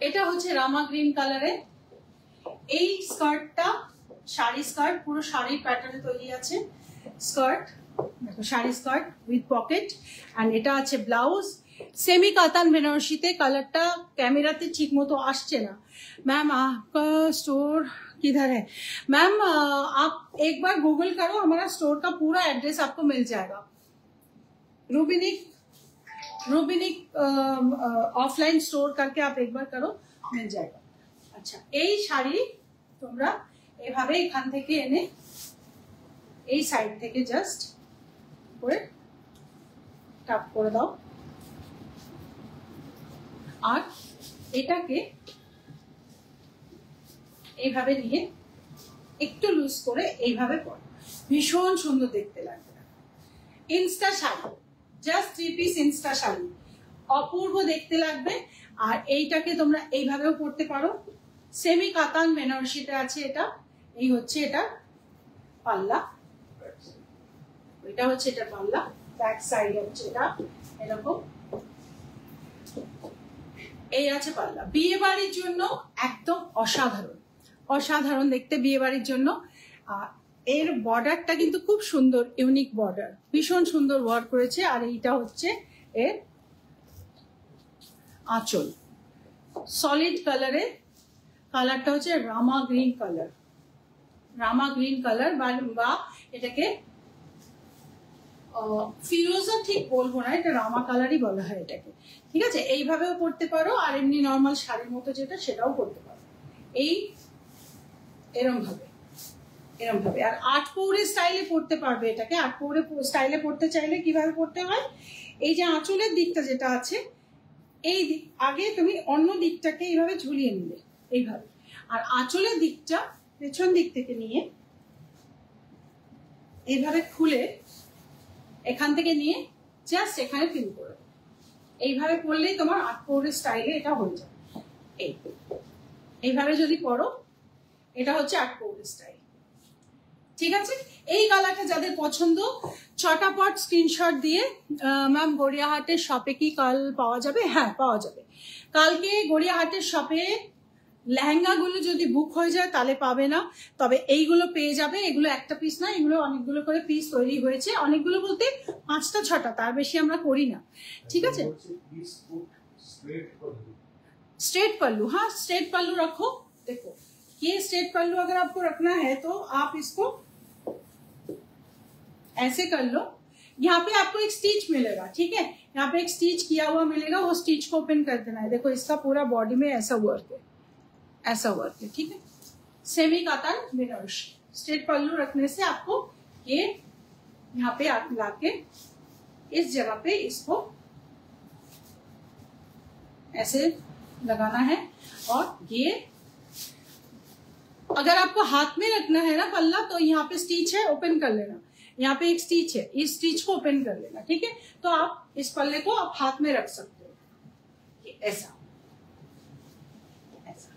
এটা হচ্ছে রামা গ্রিন কালারে, এই স্কার্টটা শাড়ি স্কার্ট, পুরো শাড়ির প্যাটার্নে তৈরি আছে স্কার্ট, দেখো sari skirt with pocket, and এটা আছে ব্লাউজ। सेमी कातान बेनारसीते कलरটা कैमराते ठीक मतो आसছে ना। मैम आपका स्टोर किधर है? मैम आप एक बार गूगल करो, हमारा स्टोर का पूरा एड्रेस आपको मिल जाएगा। रूबिनिक ऑफलाइन स्टोर करके आप एक बार करो, मिल जाएगा। अच्छा, এই শাড়ি তোমরা এভাবে এখান থেকে এনে এই সাইড থেকে জাস্ট করে টাপ করে দাও, আর এটাকে এইভাবে নিয়ে একটু লুজ করে এইভাবে পরো, ভীষণ সুন্দর দেখতে লাগবে। Insta sari, just 3 piece insta sari, অপূর্ব দেখতে লাগবে। আর এইটাকে তোমরা এইভাবেও পরতে পারো। সেমি কাতান বেনারসিতে আছে এটা। এই হচ্ছে এটা পাল্লা, এটা হচ্ছে এটা পাল্লা, ব্যাক সাইড হচ্ছে এটা এরকম, এই আছে পাল্লা। বিয়ে বাড়ির জন্য একদম অসাধারণ, অসাধারণ দেখতে বিয়ে বাড়ির জন্য। এর বর্ডারটা কিন্তু খুব সুন্দর, ইউনিক বর্ডার, ভীষণ সুন্দর ওয়ার্ক করেছে। আর এইটা হচ্ছে এর আঁচল, সলিড কালারে, কালারটা হচ্ছে রামা green colour, rama green colour বা এটাকে ফিরোজা ঠিক বলবো না, এটা রামা কালারই বলা হয় এটাকে। ঠিক আছে, এইভাবেও পরতে পারো, আর এমনি নর্মাল শাড়ির মতো যেটা সেটাও পরতে পারো, এই এরম ভাবে, এরম ভাবে। আর 8 পৌরে স্টাইলে পরতে পারবে এটাকে। 8 পৌরে স্টাইলে পরতে চাইলে কিভাবে পরতে হয়, এই যে আঁচলের দিকটা যেটা আছে, এই দিক আগে তুমি অন্য দিকটাকে এইভাবে ঝুলিয়ে নিলে এইভাবে, আর আঁচলের দিকটা পেছন দিক থেকে নিয়ে এইভাবে খুলে এখান থেকে নিয়ে জাস্ট এখানে পিন করে এইভাবে পরলেই তোমার 8 পৌরের স্টাইলে এটা হয়ে যাবে। এইভাবে যদি পরো, এটা হচ্ছে 8 পৌরের স্টাইল। ঠিক আছে, এই কালারটা যাদের পছন্দ চটাপট স্ক্রিনশট দিয়ে ম্যাম গড়িয়াহাটের শপে কি কাল পাওয়া যাবে? হ্যাঁ, পাওয়া যাবে। কালকে গড়িয়াহাটের শপে লেহেঙ্গাগুলো যদি বুক হয়ে যায় তাহলে পাবে না, তবে এইগুলো পেয়ে যাবে। এগুলো একটা পিস না, এগুলো অনেকগুলো করে পিস তৈরি হয়েছে, অনেকগুলো বলতে 5টা 6টা, তার বেশি আমরা করি না। ঠিক আছে, स्ट्रेट पल्लू, हाँ स्ट्रेट पल्लू रखो। देखो ये स्ट्रेट पल्लू अगर आपको रखना है तो आप इसको ऐसे कर लो, यहाँ पे आपको एक स्टिच मिलेगा। ठीक है, यहाँ पे एक स्टिच किया हुआ मिलेगा, वो स्टिच को ओपन कर देना है। देखो इसका पूरा बॉडी में ऐसा वर्क है, ऐसा वर्क है। ठीक है, सेमी कातान बेनारसी, स्ट्रेट पल्लू रखने से आपको ये यहाँ पे आप लाके इस जगह पे इसको ऐसे लगाना है। और ये अगर आपको हाथ में रखना है ना पल्ला, तो यहाँ पे स्टिच है, ओपन कर लेना। यहाँ पे एक स्टिच है, इस स्टिच को ओपन कर लेना। ठीक है, तो आप इस पल्ले को आप हाथ में रख सकते हो, ऐसा ऐसा।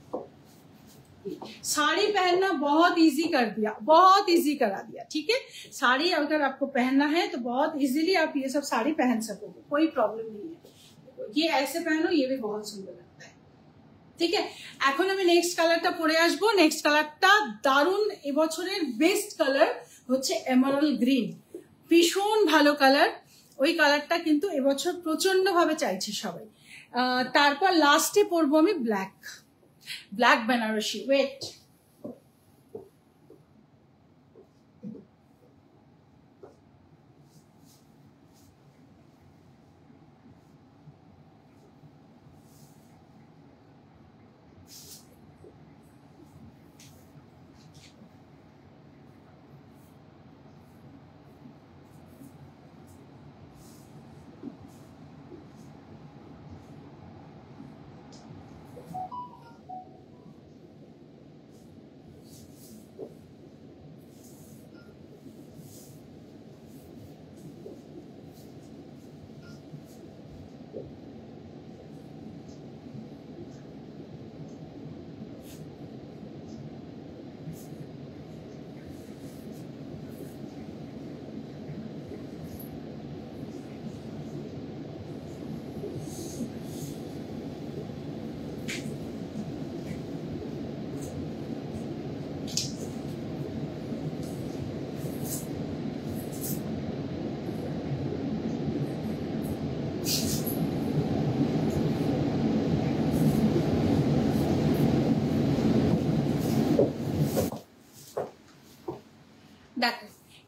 साड़ी पहनना बहुत इजी कर दिया, बहुत इजी करा दिया। ठीक है, साड़ी अगर आपको पहनना है तो बहुत इजीली आप ये सब साड़ी पहन सकोगे, कोई प्रॉब्लम नहीं है। ये ऐसे पहनो, ये भी बहुत सुंदर लगता है। ঠিক আছে, এখন আমি নেক্সট কালারটা পরে আসবো। নেক্সট কালারটা দারুণ, এবছরের বেস্ট কালার হচ্ছে এমারাল্ড গ্রিন, ভীষণ ভালো কালার। ওই কালারটা কিন্তু এবছর প্রচন্ড ভাবে চাইছে সবাই। তারপর লাস্টে পরবো আমি ব্ল্যাক, ব্ল্যাক বেনারসি। ওয়েট,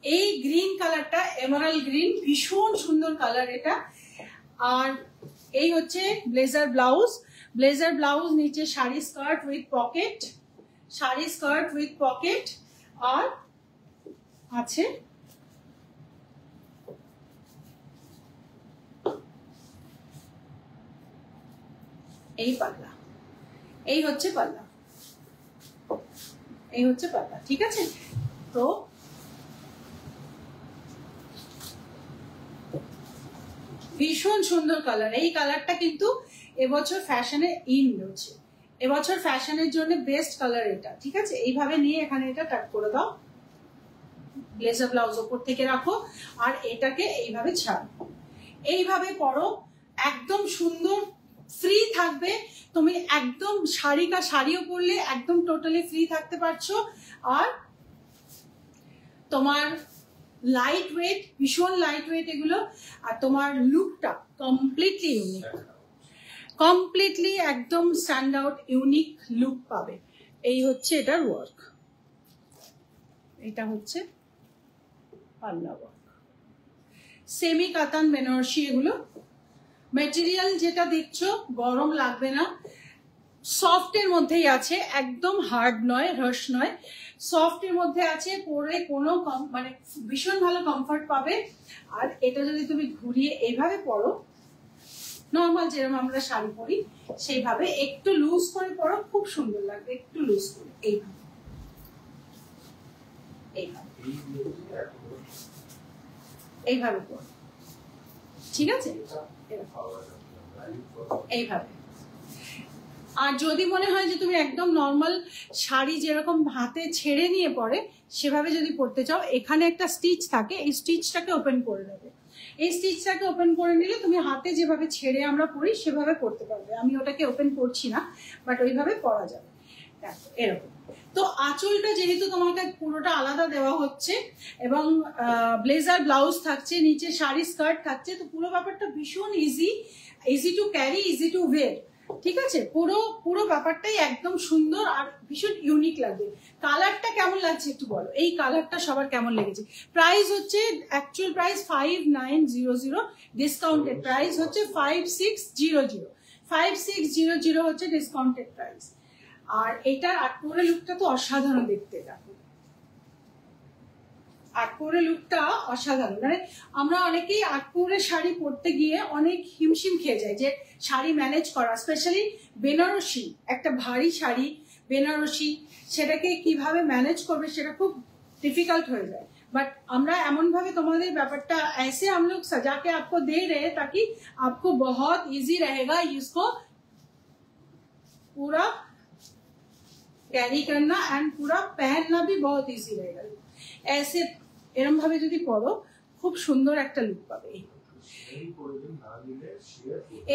এই গ্রিন কালারটা এমারাল্ড গ্রিন, ভীষণ সুন্দর কালার এটা। আর এই হচ্ছে ব্লেজার ব্লাউজ। ব্লেজার ব্লাউজ, নিচে sari skirt with pocket, sari skirt with pocket, আর আছে এই পাল্লা। এই হচ্ছে পাল্লা, এই হচ্ছে পাল্লা, ঠিক আছে। তো ভীষণ সুন্দর কালার। এই কালারটা কিন্তু এবছর ফ্যাশনে ইন রয়েছে, এবছর ফ্যাশনের জন্য বেস্ট কালার এটা, ঠিক আছে। এইভাবে নিয়ে এখানে এটা টাক করে দাও, ব্লেজার ব্লাউজ ওপর থেকে রাখো, আর এটাকে এইভাবে ছাড়ো, এইভাবে পরো, একদম সুন্দর ফ্রি থাকবে। তুমি একদম শাড়িও পরলে একদম টোটালি ফ্রি থাকতে পারছো। আর তোমার লাইট ওয়েট, ভীষণ লাইট ওয়েট এগুলো, আর তোমার লুকটা কমপ্লিটলি ইউনিক, কমপ্লিটলি একদম স্ট্যান্ড আউট ইউনিক লুক পাবে। এই হচ্ছে এটার ওয়ার্ক, এটা হচ্ছে পাল্লা ওয়ার্ক, সেমি কাতান বেনারসি। এগুলো মেটেরিয়াল যেটা দেখছো গরম লাগবে না, সফটের মধ্যেই আছে, একদম হার্ড নয়, রস নয়, সফটের মধ্যে আছে, পরে কোনো মানে ভীষণ ভালো কমফর্ট পাবে। আর এটা যদি তুমি ঘুরিয়ে এইভাবে পরো, নর্মাল যেরকম আমরা শাড়ি পরি সেইভাবে একটু লুজ করে পরো, খুব সুন্দর লাগবে, একটু লুজ করে এইভাবে, এইভাবে এইভাবে পরো, ঠিক আছে, এইভাবে। আর যদি মনে হয় যে তুমি একদম নর্মাল শাড়ি যেরকম হাতে ছেড়ে নিয়ে পরে সেভাবে যদি পরতে চাও, এখানে একটা স্টিচ থাকে, এই স্টিচটাকে ওপেন করে নেবে। এই স্টিচটাকে ওপেন করে নিলে তুমি হাতে যেভাবে ছেড়ে আমরা পরি সেভাবে পরতে পারবে। আমি ওটাকে ওপেন করছি না, বাট ওইভাবে পরা যাবে। দেখো এরকম। তো আঁচলটা যেহেতু তোমাকে পুরোটা আলাদা দেওয়া হচ্ছে এবং ব্লেজার ব্লাউজ থাকছে, নিচে শাড়ি স্কার্ট থাকছে, তো পুরো ব্যাপারটা ভীষণ easy to carry, easy to wire, ঠিক আছে। পুরো ব্যাপারটাই একদম সুন্দর আর ভীষণ ইউনিক লাগবে। কালারটা কেমন লাগছে একটু বলো, এই কালারটা সবার কেমন লেগেছে? প্রাইস হচ্ছে, অ্যাকচুয়াল প্রাইস 5900, ডিসকাউন্টেড প্রাইস হচ্ছে 5600, 5600 হচ্ছে ডিসকাউন্টেড প্রাইস। আর এটার আটপৌরে লুকটা তো অসাধারণ দেখতে, দেখো আটপৌরে লুকটা অসাধারণ। মানে আমরা অনেকেই আটপৌরে শাড়ি পরতে গিয়ে অনেক হিমশিম খেয়ে যাই যে শাড়ি ম্যানেজ করা, স্পেশালি বেনারসি, একটা ভারী শাড়ি বেনারসি, সেটাকে কিভাবে ম্যানেজ করবে সেটা খুব ডিফিকাল্ট হয়ে যায়। बट আমরা এমন ভাবে তোমাদের ব্যাপারটা ऐसे हम लोग सजा के आपको दे रहे हैं ताकि आपको बहुत इजी रहेगा इसको पूरा कैरी करना एंड पूरा पहनना भी बहुत इजी रहेगा। ऐसे এরকম ভাবে যদি পরো খুব সুন্দর একটা লুক পাবে।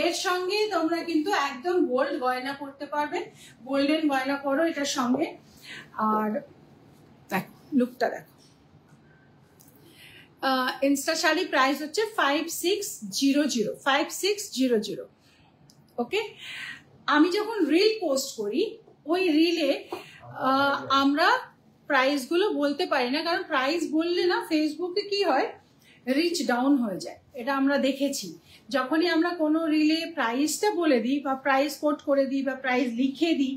এর সঙ্গে তোমরা কিন্তু একদম গোল্ড গয়না পরতে পারবে, গোল্ডেন গয়না পরো এটার সঙ্গে। আর দেখো লুকটা দেখো, ইনস্টা শাড়ি প্রাইস হচ্ছে 5600, 5600। ওকে, আমি যখন রিল পোস্ট করি ওই রিলে আমরা প্রাইস গুলো বলতে পারি না, কারণ প্রাইস বললে না ফেসবুকে কি হয়, রিচ ডাউন হয়ে যায়। এটা আমরা দেখেছি, যখনই আমরা কোনো রিলে প্রাইসটা বলে দিই বা প্রাইস কোট করে দিই বা প্রাইস লিখে দিই,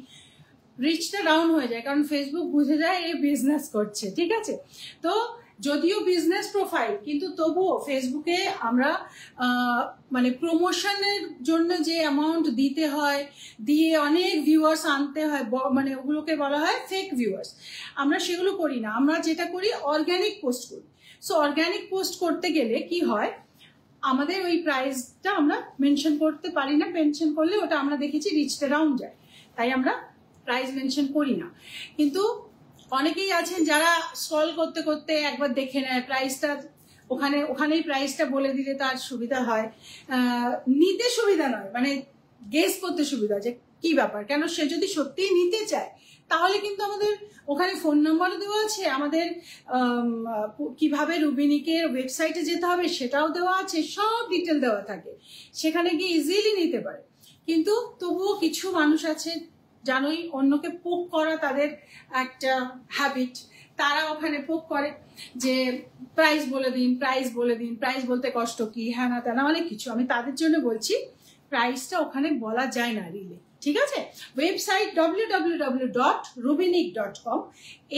রিচটা ডাউন হয়ে যায়, কারণ ফেসবুক বুঝে যায় এ বিজনেস করছে। ঠিক আছে, তো যদিও বিজনেস প্রোফাইল, কিন্তু তবুও ফেসবুকে আমরা মানে প্রমোশনের জন্য যে অ্যামাউন্ট দিতে হয়, দিয়ে অনেক ভিউয়ার্স আনতে হয়, মানে ওগুলোকে বলা হয় ফেক ভিউয়ার্স। আমরা সেগুলো করি না, আমরা যেটা করি অর্গ্যানিক পোস্ট করি। সো অর্গ্যানিক পোস্ট করতে গেলে কি হয়, আমাদের ওই প্রাইসটা আমরা মেনশন করতে পারি না, মেনশন করলে ওটা আমরা দেখেছি রিচটা ডাউন যায়, তাই আমরা প্রাইস মেনশন করি না। কিন্তু অনেকেই আছেন যারা স্ক্রল করতে করতে একবার দেখে নেয় প্রাইসটা, ওখানেই প্রাইসটা বলে দিলে তার সুবিধা হয়, নিতে সুবিধা নয়, মানে গেস করতে সুবিধা যে কি ব্যাপার। কেন সে যদি সত্যিই নিতে চায় তাহলে কিন্তু আমাদের ওখানে ফোন নাম্বারও দেওয়া আছে, আমাদের কিভাবে রুবিনিকের ওয়েবসাইটে যেতে হবে সেটাও দেওয়া আছে, সব ডিটেল দেওয়া থাকে, সেখানে গিয়ে ইজিলি নিতে পারে। কিন্তু তবুও কিছু মানুষ আছে, জানোই অন্যকে পোক করা তাদের একটা হ্যাবিট, তারা ওখানে পোক করে যে প্রাইস বলে দিন, প্রাইস বলে দিন, প্রাইস বলতে কষ্ট কি, হ্যাঁ না তেনা অনেক কিছু। আমি তাদের জন্য বলছি প্রাইসটা ওখানে বলা যায় না রিলে, ঠিক আছে? ওয়েবসাইট www.rubinic.com,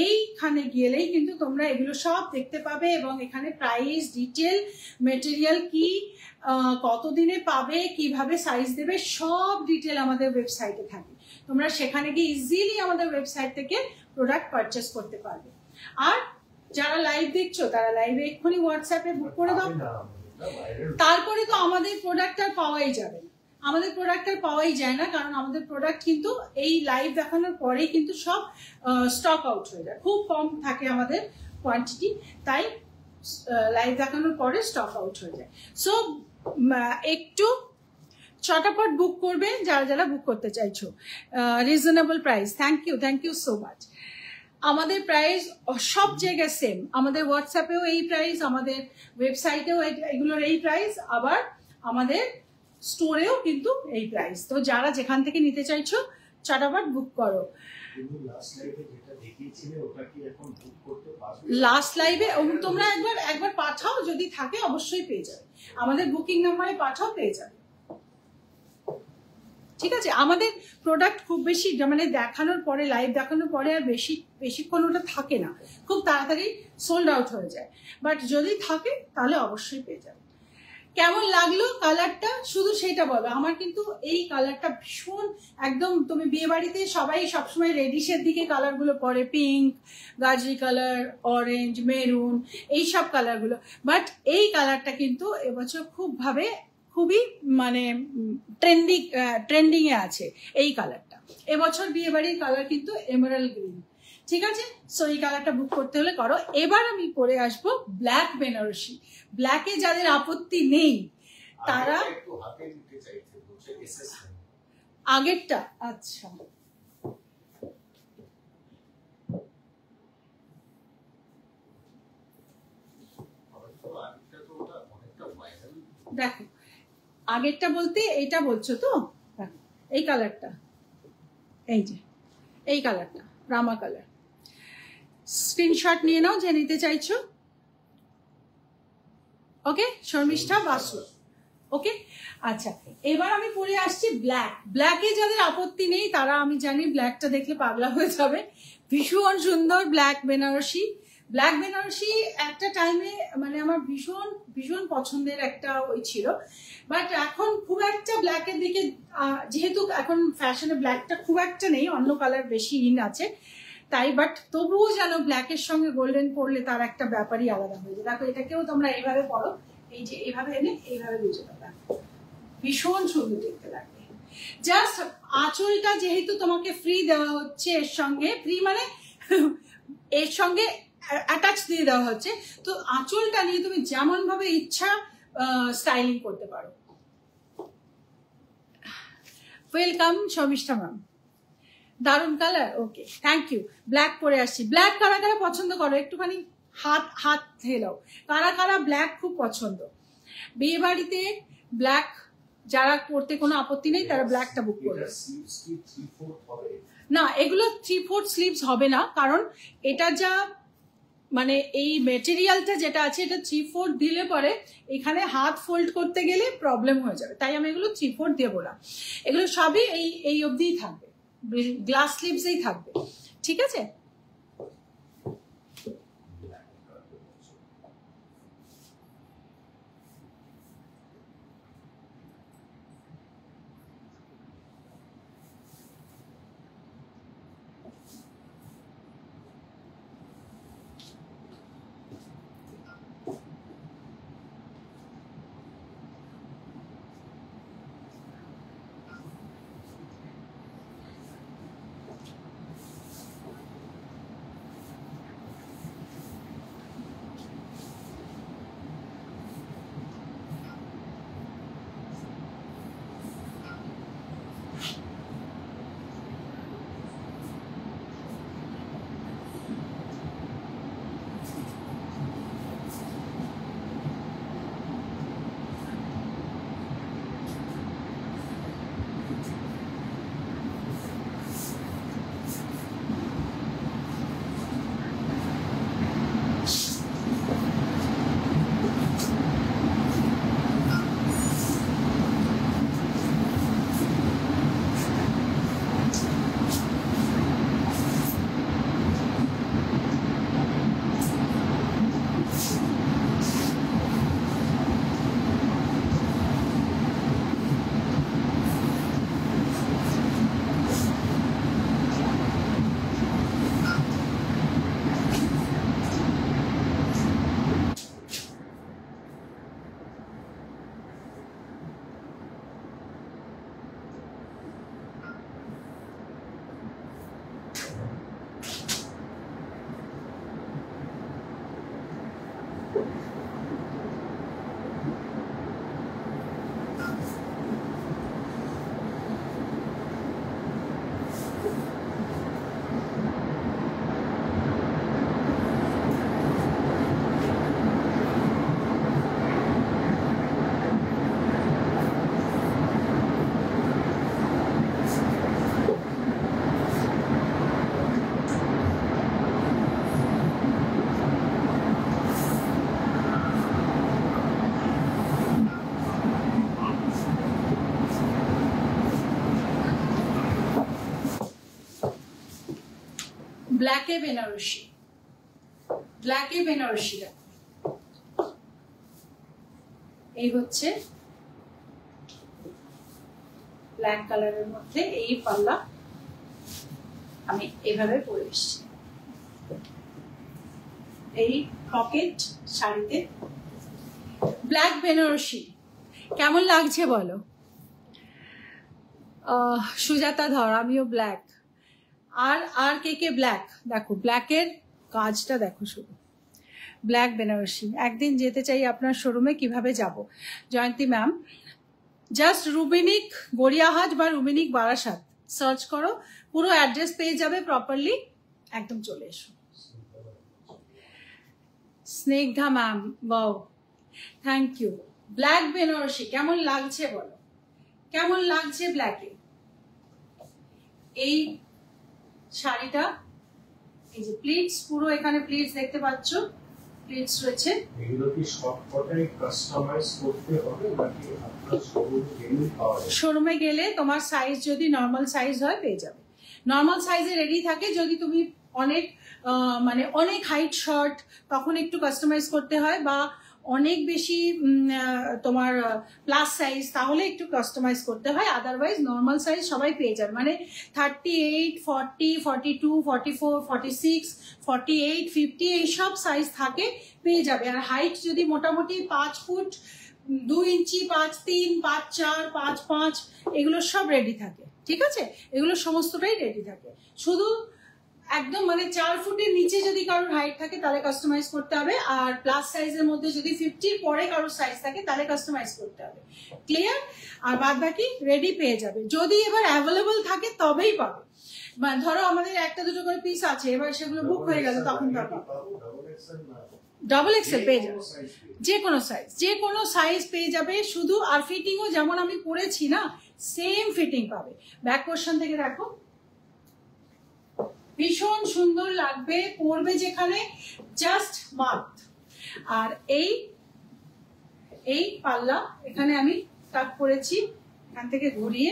এইখানে গেলেই কিন্তু তোমরা এগুলো সব দেখতে পাবে এবং এখানে প্রাইস ডিটেল, মেটেরিয়াল কি, কতদিনে পাবে, কিভাবে সাইজ দেবে, সব ডিটেল আমাদের ওয়েবসাইটে থাকে। তোমরা সেখানে গিয়ে ইজিলি আমাদের ওয়েবসাইট থেকে প্রোডাক্ট পারচেস করতে পারবে। আর যারা লাইভ দেখছো তারা লাইভে এক্ষুনি হোয়াটসঅ্যাপে বুক করে দাও, তারপরে তো আমাদের প্রোডাক্ট আর পাওয়াই যাবে না। আমাদের প্রোডাক্ট আর পাওয়াই যায় না, কারণ আমাদের প্রোডাক্ট কিন্তু এই লাইভ দেখানোর পরেই কিন্তু সব স্টক আউট হয়ে যায়, খুব কম থাকে আমাদের কোয়ান্টিটি, তাই লাইভ দেখানোর পরে স্টক আউট হয়ে যায়। সো একটু চটাপট বুক করবে যারা যারা বুক করতে চাইছো। Reasonable price, thank you so much. আমাদের প্রাইস সব জায়গায় সেম, আমাদের হোয়াটসঅ্যাপেও এই প্রাইস, আমাদের ওয়েবসাইটেও এগুলোর এই প্রাইস, আবার আমাদের স্টোরেও কিন্তু এই প্রাইস। তো যারা যেখান থেকে নিতে চাইছো চটাপট বুক করো। লাস্ট লাইভে তোমরা একবার পাঠাও, যদি থাকে অবশ্যই পেয়ে যাবে, আমাদের বুকিং নাম্বারে পাঠাও, পেয়ে যাবে, ঠিক আছে? আমাদের প্রোডাক্ট খুব বেশি মানে দেখানোর পরে, লাইভ দেখানোর পরে আর বেশিক্ষণ ওটা থাকে না, খুব তাড়াতাড়ি সোল্ড আউট হয়ে যায়, বাট যদি থাকে তাহলে অবশ্যই পেয়ে যাবে। কেমন লাগলো কালারটা শুধু সেটা বলো। আমার কিন্তু এই কালারটা ভীষণ, একদম তুমি বিয়ে বাড়িতে সবাই সবসময় রেডিশের দিকে কালারগুলো পরে, পিঙ্ক, গাজরি কালার, অরেঞ্জ, মেরুন, এইসব কালারগুলো, বাট এই কালারটা কিন্তু এবছর খুবই মানে ট্রেন্ডিং এ আছে এই কালারটা। এবছর বিয়ে বাড়ির কালার কিন্তু এমারাল্ড গ্রিন, ঠিক আছে? সো এই কালারটা বুক করতে হলে করো। এবার আমি পরে আসবো ব্ল্যাক বেনারসি। ব্ল্যাকে যাদের আপত্তি নেই তারা আগেরটা, আচ্ছা দেখো, আগেরটা বলতে এইটা বলছো তো, এই কালারটা, এই যে এই কালারটা রামা কালার, স্ক্রিনশট নিয়ে নাও যে নিতে চাইছো। ওকে, শর্মিষ্ঠা বাসু, ওকে আচ্ছা। এবার আমি পরে আসছি ব্ল্যাক। ব্ল্যাকে যাদের আপত্তি নেই তারা, আমি জানি ব্ল্যাকটা দেখলে পাগলা হয়ে যাবে, ভীষণ সুন্দর ব্ল্যাক বেনারসি। ব্ল্যাক বেনারসি একটা টাইমে মানে আমার ভীষণ পছন্দের একটা ওই ছিল, বাট এখন খুব একটা ব্ল্যাকের দিকে, যেহেতু এখন ফ্যাশনে ব্ল্যাকটা খুব একটা নেই, অন্য কালার বেশি ইন আছে তাই, বাট তবুও যেন ব্ল্যাকের সঙ্গে গোল্ডেন পরলে তার একটা ব্যাপারই আলাদা হয়ে যায়। দেখো এটাকেও তোমরা এইভাবে পরো, এই যে এইভাবে এনে এইভাবে বুঝে পাবে, ভীষণ সুন্দর দেখতে লাগবে। জাস্ট আঁচলটা যেহেতু তোমাকে ফ্রি দেওয়া হচ্ছে, এর সঙ্গে ফ্রি মানে এর সঙ্গে অ্যাটাচ দিয়ে দেওয়া হচ্ছে, তো আঁচলটা নিয়ে তুমি যেমন ভাবে ইচ্ছা স্টাইলিং করতে পারো। ওয়েলকাম শর্মিষ্ঠা ম্যাম, দারুন colour, okay thank you. Black পরে আসছি। ব্ল্যাক কারা কারা পছন্দ করো একটুখানি হাত হেলাও, কারা কারা ব্ল্যাক খুব পছন্দ? বিয়ে বাড়িতে ব্ল্যাক যারা পরতে কোনো আপত্তি নেই তারা ব্ল্যাকটা বুক করবে। না, এগুলো 3/4 স্লিভস হবে না, কারণ এটা যা মানে এই মেটেরিয়ালটা যেটা আছে এটা 3/4 দিলে পরে এখানে হাত ফোল্ড করতে গেলে প্রবলেম হয়ে যাবে, তাই আমি এগুলো 3/4 দেবো না। এগুলো সবই এই অবধিই থাকবে, গ্লাস স্লিভসেই থাকবে, ঠিক আছে? ব্ল্যাকে বেনারসি, ব্ল্যাকে বেনারসিরা এই হচ্ছে ব্ল্যাক কালারের মধ্যে এই পাল্লা আমি এভাবে পরে এসেছি, এই পকেট শাড়িতে ব্ল্যাক বেনারসি। কেমন লাগছে বলো? সুজাতা ধর, আমিও ব্ল্যাক। আর কে ব্ল্যাক? দেখো ব্ল্যাকের কাজটা দেখো, শুধু ব্ল্যাক বেনারসি। একদিন যেতে চাই আপনার শোরুমে, কিভাবে যাব? জয়ন্তী ম্যাম, জাস্ট রুবিনিক গড়িয়াহাট বা রুবিনিক বারাসাত সার্চ করো, পুরো অ্যাড্রেস পেয়ে যাবে প্রপারলি, একদম চলে এসো। Snigdha ma'am, wow, thank you. Black Banarasi কেমন লাগছে বলো? কেমন লাগছে ব্ল্যাকে? এই শাড়িটা, এই যে প্লিটস, পুরো এখানে প্লিটস দেখতে পাচ্ছ, প্লিটস রয়েছে। এগুলো কি সবকটাই কাস্টমাইজ করতে হবে নাকি আপনার শোরুমে গেলেই পাওয়া যাবে? শোরুমে গেলে তোমার সাইজ যদি নর্মাল সাইজ হয় পেয়ে যাবে, নর্মাল সাইজে রেডি থাকে। যদি তুমি অনেক মানে অনেক হাইট শর্ট, তখন একটু কাস্টমাইজ করতে হয়, বা অনেক বেশি তোমার প্লাস সাইজ, তাহলে একটু কাস্টমাইজ করতে হয়। আদারওয়াইজ নর্মাল সাইজ সবাই পেয়ে যাবে, মানে 38, 40, 42, 44, 46, 48, 50 এইসব সাইজ থাকে, পেয়ে যাবে। আর হাইট যদি মোটামুটি 5 ফুট 2 ইঞ্চি, 5'3", 5'4", 5'5", এগুলো সব রেডি থাকে, ঠিক আছে? এগুলো সমস্তটাই রেডি থাকে। শুধু একদম মানে 4 ফুটের নিচে যদি কারোর হাইট থাকে তাহলে কাস্টমাইজ করতে হবে, আর প্লাস সাইজের মধ্যে যদি 50 পরে কারোর সাইজ থাকে তাহলে কাস্টমাইজ করতে হবে। ক্লিয়ার? আর বাদ বাকি রেডি পেয়ে যাবে। যদি এবার অ্যাভেলেবল থাকে তবেই পাবে। ধরো আমাদের একটা দুটো করে পিস আছে, এবার সেগুলো বুক হয়ে গেল, তখন পাবে। ডাবল এক্সেল পেয়ে যাবে, যে কোনো সাইজ, যে কোনো সাইজ পেয়ে যাবে। শুধু আর ফিটিংও যেমন আমি পরেছি না, সেম ফিটিং পাবে। ব্যাক পোর্শন থেকে দেখো, ভীষণ সুন্দর লাগবে, পরবে যেখানে জাস্ট মাত। আর এই পাল্লা এখানে আমি টাক করেছি, এখান থেকে ঘুরিয়ে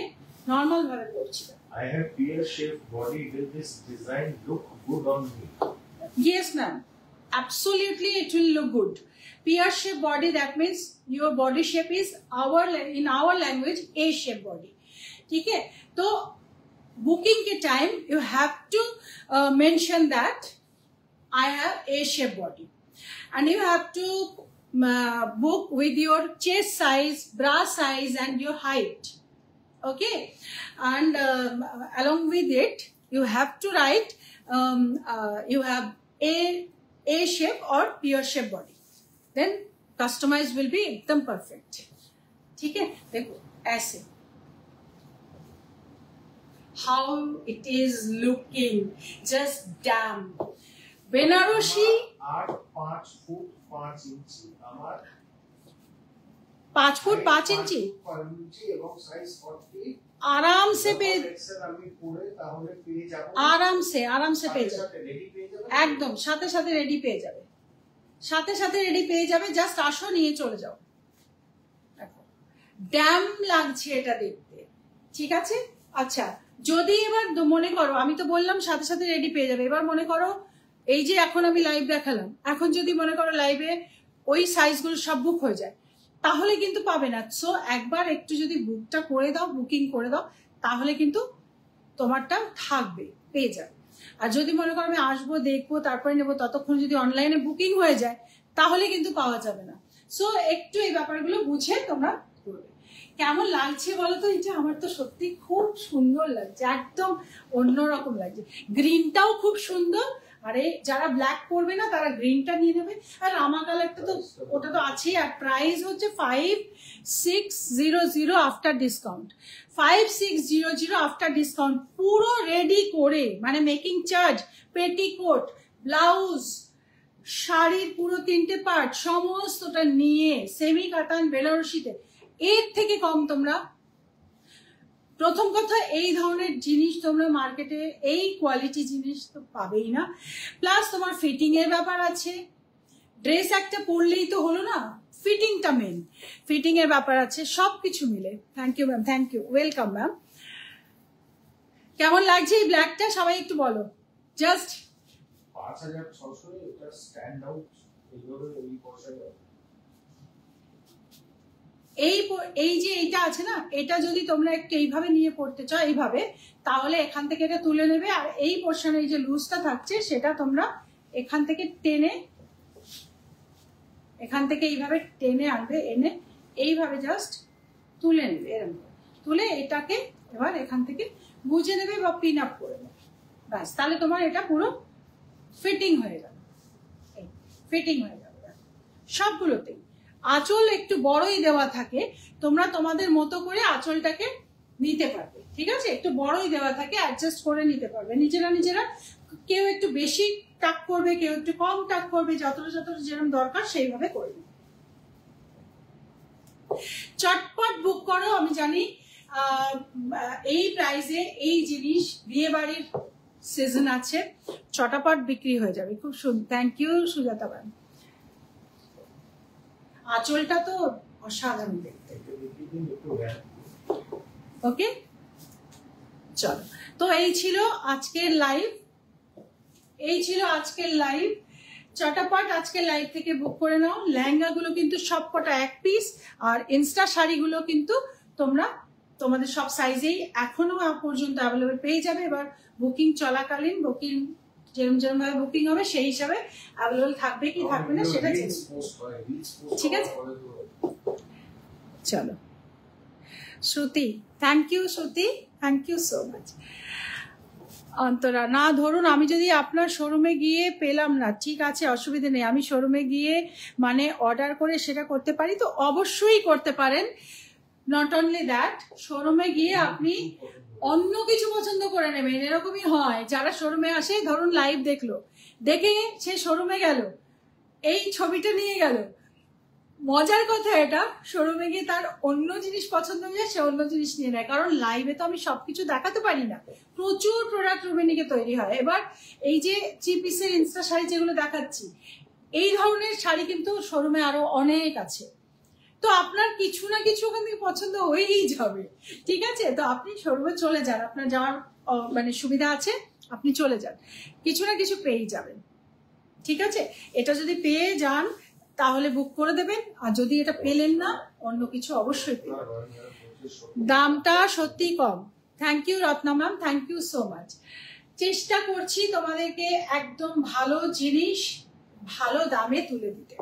নরমাল ভাবে পরছি। I have pear-shaped body. Will this design look good on me? Yes, ma'am. Absolutely, it will look good. Pear-shaped body, that means your body shape is in our language A-shaped body. ठीक है? तो booking के time you have to mention that I have A-shaped body, and you have to book with your chest size, bra size, and your height. Okay, and along with it you have to write you have A shape or pear shape body, then customize will be एकदम perfect. ठीक है? देखो ऐसे how it is looking, just damn. Banarasi 5 foot 5 inch, আমার 5 foot 5 ইঞ্চি এবং size 40 आराम से पे আমি পরে তাহলে পেয়ে যাব, आराम से পেয়ে যাবে, রেডি পেয়ে যাবে, একদম সাথে সাথে রেডি পেয়ে যাবে, সাথে সাথে রেডি পেয়ে যাবে। জাস্ট আসো, নিয়ে চলে যাও। দেখো ড্যাম লাগছে এটা দেখতে, ঠিক আছে? আচ্ছা, যদি এবার মনে করো, আমি তো বললাম সাথে সাথে রেডি পেয়ে যাবে, এবার মনে করো এই যে এখন আমি লাইভ দেখালাম, এখন যদি মনে করো লাইভে ওই সাইজগুলো সব বুক হয়ে যায়, তাহলে কিন্তু পাবে না। সো একবার একটু যদি বুকটা করে দাও, বুকিং করে দাও, তাহলে কিন্তু তোমারটা থাকবে, পেয়ে যাবে। আর যদি মনে করো আমি আসবো, দেখবো, তারপরে নেবো, ততক্ষণ যদি অনলাইনে বুকিং হয়ে যায়, তাহলে কিন্তু পাওয়া যাবে না। সো একটু এই ব্যাপারগুলো বুঝে তোমরা করবে। কেমন লাগছে বলো তো? এটা আমার তো সত্যি খুব সুন্দর লাগছে, একদম অন্যরকম লাগছে। গ্রিনটাও খুব সুন্দর, আরে যারা ব্ল্যাক পরবে না তারা গ্রিনটা নিয়ে নেবে। আর রামা কালারটা তো ওটা তো আছেই। আর প্রাইস হচ্ছে 5600 আফটার ডিসকাউন্ট, 5600 আফটার ডিসকাউন্ট। পুরো রেডি করে, মানে মেকিং চার্জ, পেটিকোট, ব্লাউজ, শাড়ির পুরো 3টে পার্ট সমস্তটা নিয়ে সেমি কাতান বেনারসিতে, এর থেকে কম তোমরা। প্রথম কথা, এই ধরনের জিনিস তোমরা মার্কেটে এই কোয়ালিটি জিনিস তো পাবেই না। প্লাস তোমার ফিটিং এর ব্যাপার আছে, ড্রেস একটা পরলেই তো হলো না, ফিটিংটা মেন, ফিটিং এর ব্যাপার আছে, সবকিছু মিলে। Thank you ma'am, thank you, welcome ma'am. কেমন লাগছে এই ব্ল্যাকটা সবাই একটু বলো জাস্ট। 5600 এটা স্ট্যান্ড আউট এইভাবে এই পয়সায়। এই যে এইটা আছে না, এটা যদি তোমরা একটু এইভাবে নিয়ে পড়তে চাও এইভাবে, তাহলে এখান থেকে এটা তুলে নেবে। আর এই পোর্শনে এই যে লুজটা থাকছে সেটা তোমরা এখান থেকে টেনে, এখান থেকে এইভাবে টেনে আনবে, এনে এইভাবে জাস্ট তুলে নেবে, এরকম তুলে এটাকে এবার এখান থেকে বুঝে নেবে বা পিন আপ করে নেবে, ব্যাস। তাহলে তোমার এটা পুরো ফিটিং হয়ে যাবে, ফিটিং হয়ে যাবে সবগুলোতেই। আঁচল একটু বড়ই দেওয়া থাকে, তোমরা তোমাদের মতো করে আঁচলটাকে নিতে পারবে, ঠিক আছে? একটু বড়ই দেওয়া থাকে, অ্যাডজাস্ট করে নিতে পারবে নিজেরা নিজেরা। কেউ একটু বেশি টাক করবে, কেউ একটু কম টাক করবে, যতটা যতটা যেরকম দরকার সেইভাবে করবে। চটপট বুক করো। আমি জানি এই প্রাইসে এই জিনিস বিয়ে বাড়ির সিজন আছে, চটাপট বিক্রি হয়ে যাবে। খুব সুন্দর, থ্যাংক ইউ সুজাতা ম্যাম। আঁচলটা তো অসাধারণ দেখতে। ওকে, চলো। তো এই ছিল আজকের লাইভ, এই ছিল আজকের লাইভ। চটাপট আজকের লাইভ থেকে বুক করে নাও। লেহেঙ্গাগুলো কিন্তু সবকটা এক পিস, আর ইনস্টা শাড়িগুলো কিন্তু তোমরা তোমাদের সব সাইজেই এখনো পর্যন্ত অ্যাভেলেবেল পেয়ে যাবে। এবার বুকিং চলাকালীন বুকিং যেরকম যেরকম ভাবে বুকিং হবে সেই হিসাবে অ্যাভেলেবেল থাকবে কি থাকবে না সেটা ঠিক আছে। চলো Shruti, thank you Shruti, thank you so much. Antara, না ধরুন আমি যদি আপনার শোরুমে গিয়ে পেলাম না, ঠিক আছে অসুবিধা নেই, আমি শোরুমে গিয়ে মানে অর্ডার করে সেটা করতে পারি, তো অবশ্যই করতে পারেন। নট অনলি দ্যাট, শোরুমে গিয়ে আপনি অন্য কিছু পছন্দ করে নেবেন। এরকমই হয়, যারা শোরুমে আসে, ধরুন লাইভ দেখলো, দেখে সে শোরুমে গেল, এই ছবিটা নিয়ে গেল, মজার কথা এটা, শোরুমে গিয়ে তার অন্য জিনিস পছন্দ হয়ে যায়, সে অন্য জিনিস নিয়ে নেয়। কারণ লাইভে তো আমি সবকিছু দেখাতে পারি না, প্রচুর প্রোডাক্ট রুবিনিকে তৈরি হয়। এবার এই যে 3 পিসের ইনস্টা শাড়ি যেগুলো দেখাচ্ছি, এই ধরনের শাড়ি কিন্তু শোরুমে আরো অনেক আছে। তো আপনার কিছু না কিছু ওখান থেকে পছন্দ হয়েই যাবে, ঠিক আছে? তো আপনি শোরুমে চলে যান, আপনার যাওয়ার মানে সুবিধা আছে, আপনি চলে যান, কিছু না কিছু পেয়েই যাবেন, ঠিক আছে? এটা যদি পেয়ে যান তাহলে বুক করে দেবেন, আর যদি এটা পেলেন না অন্য কিছু অবশ্যই পেলেন। দামটা সত্যি কম। Thank you Ratna ma'am, thank you so much. চেষ্টা করছি তোমাদেরকে একদম ভালো জিনিস ভালো দামে তুলে দিতে,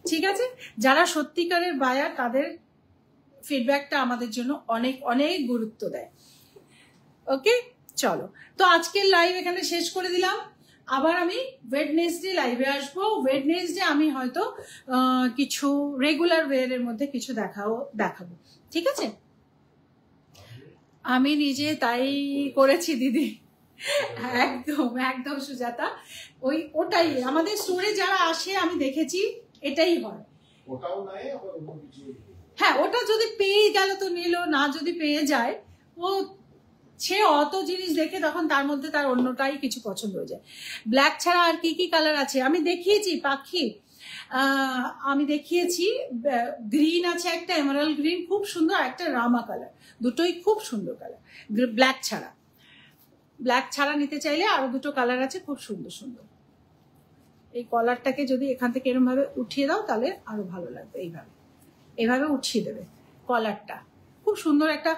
ঠিক আছে? যারা সত্যিকারের বায়ার তাদের ফিডব্যাকটা আমাদের জন্য অনেক অনেক গুরুত্ব দেয়। ওকে, চলো। তো আজকের লাইভ এখানে শেষ করে দিলাম। আবার আমি ওয়েডনেসডে লাইভে আসবো। ওয়েডনেসডে আমি হয়তো কিছু রেগুলার ওয়্যারের মধ্যে কিছু দেখাবো, ঠিক আছে? আমি নিজে তাই করেছি দিদি, একদম একদম সুজাতা। ওটাই আমাদের স্টোরে যারা আসে আমি দেখেছি এটাই হয়। হ্যাঁ, ওটা যদি পেয়ে গেল তো নিল, না যদি পেয়ে যায় ও সে অত জিনিস দেখে তখন তার মধ্যে তার অন্যটাই কিছু পছন্দ হয়ে যায়। ব্ল্যাক ছাড়া আর কি কি কালার আছে আমি দেখিয়েছি পাখি, আমি দেখিয়েছি। গ্রিন আছে একটা, এমারাল্ড গ্রিন খুব সুন্দর, একটা রামা কালার, দুটোই খুব সুন্দর কালার। ব্ল্যাক ছাড়া নিতে চাইলে আরো দুটো কালার আছে খুব সুন্দর সুন্দর। এই কলারটাকে যদি এখান থেকে এরকম ভাবে উঠিয়ে দাও তাহলে আরো ভালো লাগবে। এইভাবে উঠিয়ে দেবে কলারটা, খুব সুন্দর একটা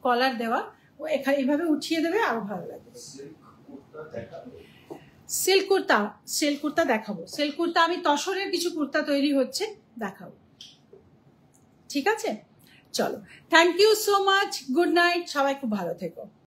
কলার দেওয়া, ও এখানে এইভাবে উঠিয়ে দেবে, আরো ভালো লাগবে। সিল্ক কুর্তা দেখাবো। সিল্ক কুর্তা আমি তসরের কিছু কুর্তা তৈরি হচ্ছে দেখাবো, ঠিক আছে? চলো, thank you so much, good night, সবাই খুব ভালো থেকো।